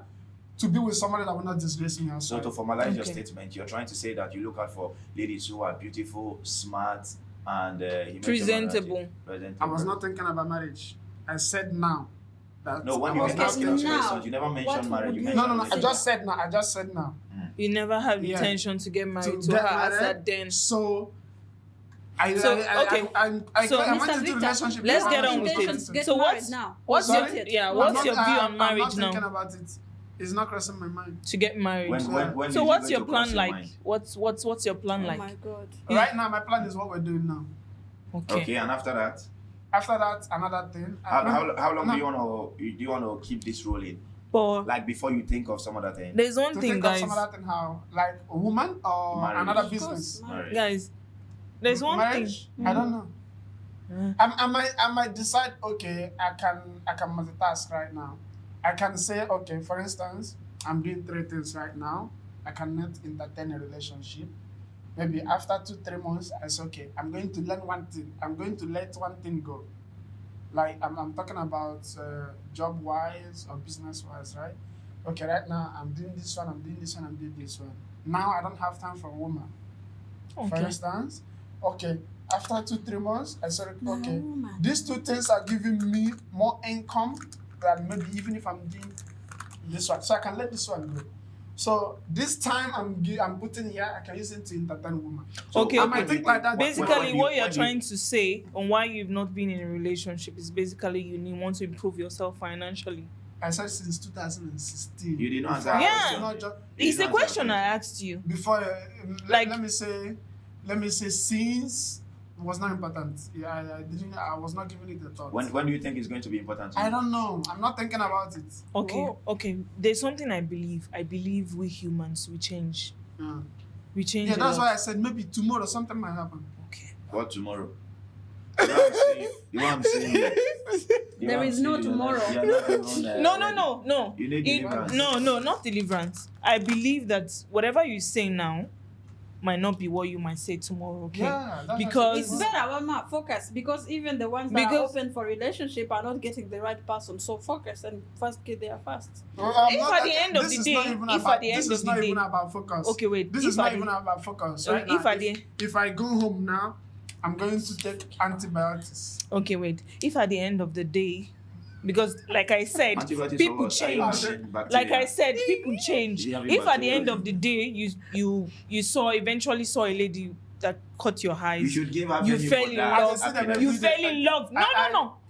C: to be with somebody that will not disgrace me
D: So
C: outside.
D: to formalize your
A: Okay.
D: statement, you're trying to say that you look out for ladies who are beautiful, smart, and you mentioned
A: Presentable.
D: one presentable.
C: I was not thinking about marriage. I said now. That
D: No, when
C: I
D: you
C: was
D: were
C: not
D: asking
C: thinking-
D: us
B: now,
D: questions, you never mentioned
B: what
D: marriage.
B: would
D: You
B: you-
D: mentioned
C: No, I
B: relationship.
C: just said now. I just said now.
A: You never had the
C: Yeah.
A: intention to get married to
C: get
A: her as
C: married.
A: that then.
C: So,
A: Okay.
C: I
A: So,
C: went
B: Mr.
C: into
B: Victor,
C: relationship.
A: let's
C: before
A: get
C: I
A: on
C: was
A: with
C: talking
A: it.
C: to-
B: Get
A: So
B: married
A: what's
B: now.
A: what's
C: Sorry?
A: your yeah?
C: I'm
A: What's
C: not-
A: your view on
C: I'm
A: marriage
C: not thinking
A: now?
C: about it. It's not crossing my mind.
A: To get married.
D: When
A: So
D: did
A: what's
D: you
A: your
D: go to cross
A: plan
D: your
A: like?
D: mind?
A: What's your plan
B: Oh
A: like?
B: my God.
C: Right now, my plan is what we're doing now.
A: Okay.
D: And after that,
C: After that, another thing.
D: how long
C: No.
D: do you want to keep this rolling?
A: But
D: Like before you think of some other thing?
A: there's one
C: To
A: thing,
C: think
A: guys.
C: of some other thing, how like a woman or
D: Marriage.
C: another
B: Of
C: business.
B: course, marriage.
A: Guys, there's one
C: Marriage?
A: thing.
C: I don't know. I might decide. Okay, I can multitask right now. I can say, okay, for instance, I'm doing 3 things right now. I cannot entertain a relationship. Maybe after 2, 3 months, I say, okay, I'm going to learn one thing. I'm going to let one thing go. Like I'm talking about job wise or business wise, right? Okay, right now I'm doing this one, I'm doing this one, I'm doing this one. Now I don't have time for a woman. For
A: Okay.
C: instance, okay, after 2, 3 months, I said, okay,
B: woman.
C: these two things are giving me more income than maybe even if I'm doing this one. So I can let this one go. So this time I'm putting here, I can use it to entertain woman.
D: So
A: Okay,
C: I might
A: okay.
C: think like that.
A: Basically, what you're
D: when
A: trying to say on why you've not been in a relationship is basically want to improve yourself financially.
C: I said since 2016.
D: You did not
C: Before
D: answer
C: I
A: the
C: was
A: question.
C: not just
A: It's the
D: not
A: question I
D: answer.
A: asked you.
C: before
A: Like-
C: let me say since was not important. Yeah, I was not giving it a thought.
D: When do you think it's going to be important to you?
C: I don't know. I'm not thinking about it.
A: Okay,
B: Whoa.
A: okay. There's something I believe. I believe we humans, we change.
C: Yeah,
A: We change.
C: yeah
A: a
C: that's
A: lot.
C: why I said maybe tomorrow something might happen.
A: Okay.
D: What tomorrow? The one I'm saying.
B: There is no tomorrow.
A: No.
D: You need deliverance.
A: No, not deliverance. I believe that whatever you say now might not be what you might say tomorrow. Okay.
C: Yeah, that's
A: Because-
B: It's better when I focus, because even the ones that are
A: Because-
B: open for relationship are not getting the right person. So focus and first get there first.
A: If at the end of
C: this
A: the
C: is
A: day-
C: not even
A: if
C: about,
A: at the
C: this
A: end
C: is
A: of
C: not
A: the
C: even
A: day-
C: about focus.
A: Okay, wait.
C: This
A: if
C: is
A: at
C: not
A: the-
C: even about focus.
A: Oh,
C: Right
A: if
C: now,
A: at the-
C: if I go home now, I'm going to take antibiotics.
A: Okay, wait. If at the end of the day, because like I said,
D: Antibiotics
A: people
D: for what? Are you
A: change.
D: having
A: Like
D: bacteria?
A: I said, people change.
D: You having
A: If at the
D: bacteria?
A: end of the day you eventually saw a lady that caught your eyes,
D: You should give her
A: you
D: venue
A: fell
D: for
A: in
D: that.
A: love.
C: I see the
A: You
C: video.
A: fell in love.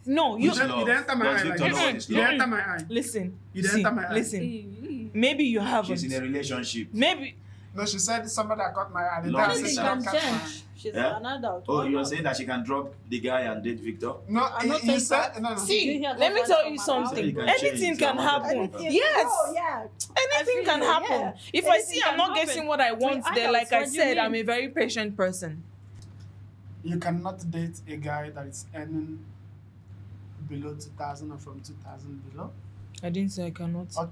A: No.
C: You
A: You
C: didn't enter my eye like
D: Victor know what
C: this.
D: is
C: You
D: love?
C: didn't enter my eye.
A: listen.
C: You didn't
A: see,
C: enter my eye.
A: listen. Maybe you haven't.
D: She's in a relationship.
A: Maybe
C: No, she said somebody that caught my eye. The
D: Long
C: guy
B: Anything
C: said
D: distance.
C: she
B: can
C: catch my eye.
B: change. She's
D: Yeah?
B: an adult.
D: Oh,
B: Why
D: you're
B: not?
D: saying that she can drop the guy and date Victor?
C: No,
B: I'm not
C: he
B: saying
C: said
B: so.
C: no.
B: Did
A: see.
B: you hear
A: Let me
B: that
A: tell
B: from
A: you
B: my
A: something.
D: mouth?
A: Anything can
D: Anything.
A: happen.
B: Anything.
A: Yes.
B: Oh, yeah. I
A: Anything
B: feel
A: can
B: you,
A: happen.
B: yeah.
A: If I
B: Anything
A: see I'm
B: can
A: not
B: happen.
A: getting what I want,
B: With
A: then like I
B: adults, what do you
A: said, I'm
B: mean?
A: a very patient person.
C: You cannot date a guy that is earning below 2,000 or from 2,000 below.
A: I didn't say I cannot.
C: Okay.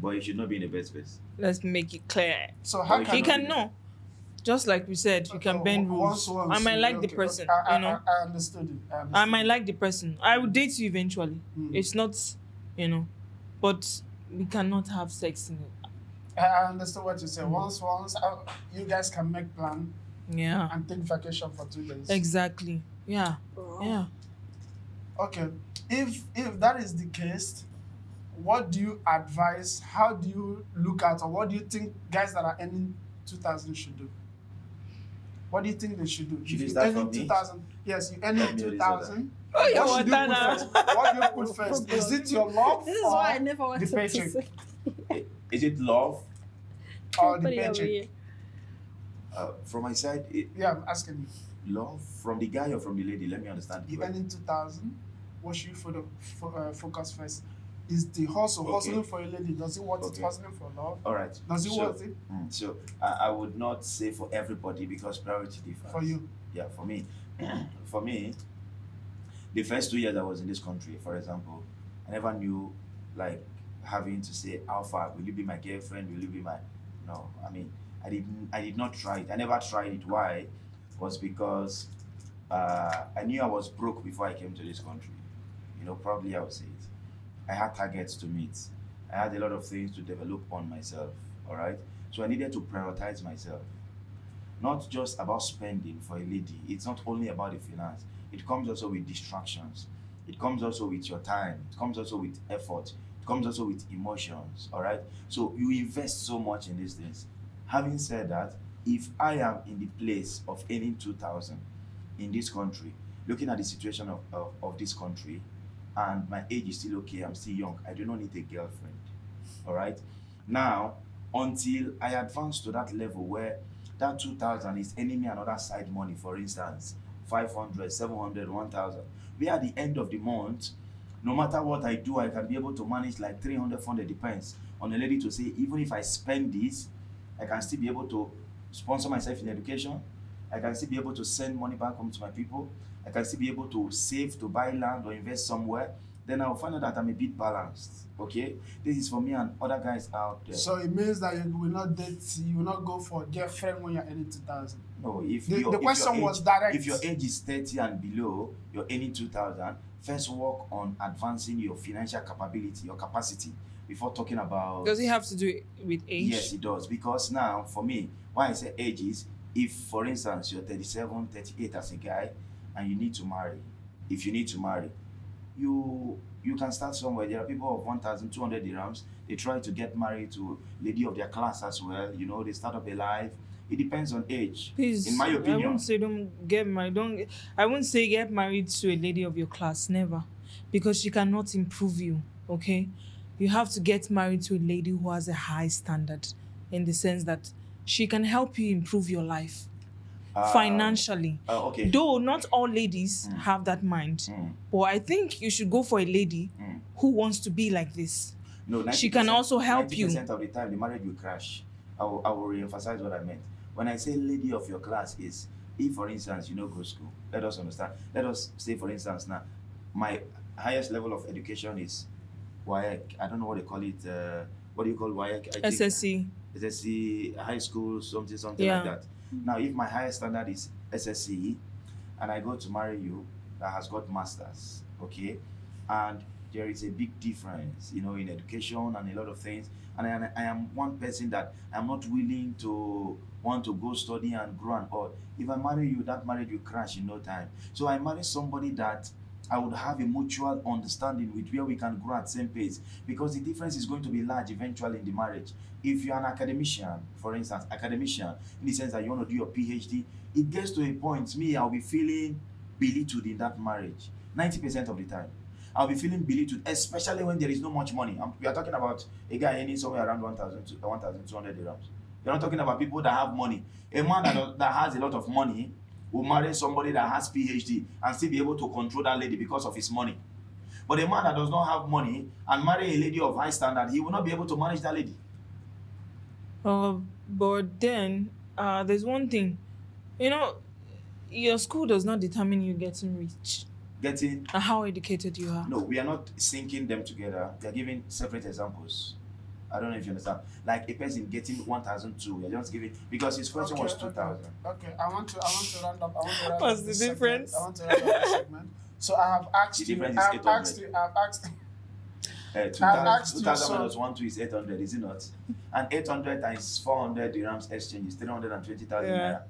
D: But you should not be in a bed space.
A: Let's make it clear.
C: So how
D: You
C: can
A: You
D: cannot
A: can know. Just like we said, you can bend rules.
C: once,
A: I might like the
C: okay,
A: person,
C: okay,
A: you know.
C: I understood it.
A: I might like the person. I will date you eventually.
C: Mm.
A: It's not, but we cannot have sex in it.
C: I understood what you said. Once, you guys can make plan
A: Yeah.
C: and take vacation for 2 days.
A: Exactly. Yeah.
B: Oh.
A: Yeah.
C: Okay, if that is the case, what do you advise? How do you look at, or what do you think guys that are earning 2,000 should do? What do you think they should do?
D: Should
C: If
D: you
C: you
D: start
C: earning
D: from me?
C: 2,000, yes, you
D: Let me
C: earning
D: know this
C: 2,000.
A: Oh, yeah,
C: What should you put
A: Watana.
C: first? What do you put first? Is it your love
B: This is
C: or
B: why I never wanted
C: the
B: to
C: paycheck?
B: say.
D: Is it love?
C: or the
B: Somebody over
C: paycheck?
B: here.
D: From my side,
C: Yeah, I'm asking you.
D: love from the guy or from the lady? Let me understand.
C: You earning 2,000. What should you focus first? Is the hustling for a lady? Does it worth it
D: Okay.
C: hustling for love?
D: All right.
C: Does it
D: So-
C: worth it
D: So I would not say for everybody because priority differs.
C: for you?
D: Yeah, for me. For me, the first 2 years I was in this country, for example, I never knew like having to say how far will you be my girlfriend, will you be my no. I mean I did not try it. I never tried it. Why? Was because I knew I was broke before I came to this country. Probably I would say it. I had targets to meet. I had a lot of things to develop on myself. All right. So I needed to prioritize myself. Not just about spending for a lady. It's not only about the finance. It comes also with distractions. It comes also with your time. It comes also with effort. It comes also with emotions. All right. So you invest so much in these things. Having said that, if I am in the place of earning 2,000 in this country, looking at the situation of this country, and my age is still okay, I'm still young, I do not need a girlfriend. All right. Now, until I advance to that level where that 2,000 is earning me another side money, for instance, 500, 700, 1,000. We at the end of the month, no matter what I do, I can be able to manage like 300, 400, depends on a lady to say, even if I spend this, I can still be able to sponsor myself in education. I can still be able to send money back home to my people. I can still be able to save to buy land or invest somewhere. then I'll find out that I'm a bit balanced. Okay, this is for me and other guys out there.
C: So it means that you will not date, you will not go for girlfriend when you're earning 2,000.
D: No, if
C: The
D: your,
C: question
D: if your
C: was
D: age,
C: direct.
D: if your age is 30 and below, you're earning 2,000. First, work on advancing your financial capability, your capacity, before talking about.
A: Does it have to do it with age?
D: Yes, it does. Because now, for me, why I say age is, if, for instance, you're 37, 38 as a guy, and you need to marry, if you need to marry, you can start somewhere. There are people of 1,200 dirhams. They try to get married to lady of their class as well. You know, they start up a life. It depends on age.
A: Please,
D: in my
A: I
D: opinion.
A: wouldn't say don't get married. I wouldn't say get married to a lady of your class. Never, because she cannot improve you. Okay, you have to get married to a lady who has a high standard, in the sense that she can help you improve your life financially.
D: Okay.
A: Though not all ladies have that mind, but I think you should go for a lady who wants to be like this.
D: No, 90%,
A: She can also help you.
D: 90% of the time, the marriage will crash. I will re-emphasize what I meant. When I say lady of your class is, if, for instance, you know, go school, let us understand. Let us say, for instance, now, my highest level of education is WAEC. I don't know what they call it. What do you call WAEC? I think
A: SSC.
D: SSC, high school, something
A: Yeah.
D: like that. Now, if my highest standard is SSC, and I go to marry you that has got masters, okay, and there is a big difference, you know, in education and a lot of things, and I am one person that I'm not willing to want to go study and grow and all. If I marry you, that marriage will crash in no time. So I marry somebody that I would have a mutual understanding with, where we can grow at the same pace, because the difference is going to be large eventually in the marriage. If you're an academician, for instance, in the sense that you want to do your PhD, it gets to a point, me, I'll be feeling belittled in that marriage 90% of the time. I'll be feeling belittled, especially when there is no much money. We are talking about a guy earning somewhere around 1,200 dirhams. You're not talking about people that have money. A man that has a lot of money will marry somebody that has PhD and still be able to control that lady because of his money. But a man that does not have money and marry a lady of high standard, he will not be able to manage that lady.
A: But then there's one thing, you know, your school does not determine you getting rich
D: Getting
A: and how educated you are.
D: No, we are not syncing them together. We are giving separate examples. I don't know if you understand. Like a person getting 1,002, we are just giving, because his question was 2,000.
C: Okay, I want to round up.
A: What's the difference?
C: I want to round up this segment. So I have asked
D: The
C: you.
D: difference
C: I
D: is
C: have asked
D: 800.
C: you. I have asked.
D: 2,000
C: so-
D: minus 1 2 is 800, is it not? And 800 times 400 dirhams exchange is 320,000
A: Yeah.
D: naira.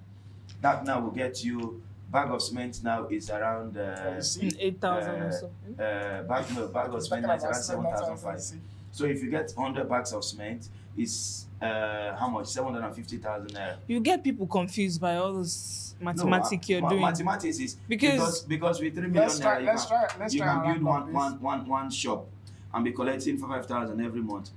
D: That now will get you, bag of cement now is around
A: 8,000 or so.
D: bag of cement now is around 7,500. So if you get 100 bags of cement, it's how much? 750,000 naira.
A: You get people confused by all this mathematics you're doing.
D: Mathematics is
A: Because-
D: because with 3 million
C: Let's try.
D: naira,
C: Let's try. Let's
D: you
C: try
D: can
C: and
D: build
C: round up this.
D: one shop and be collecting 5,000 every month.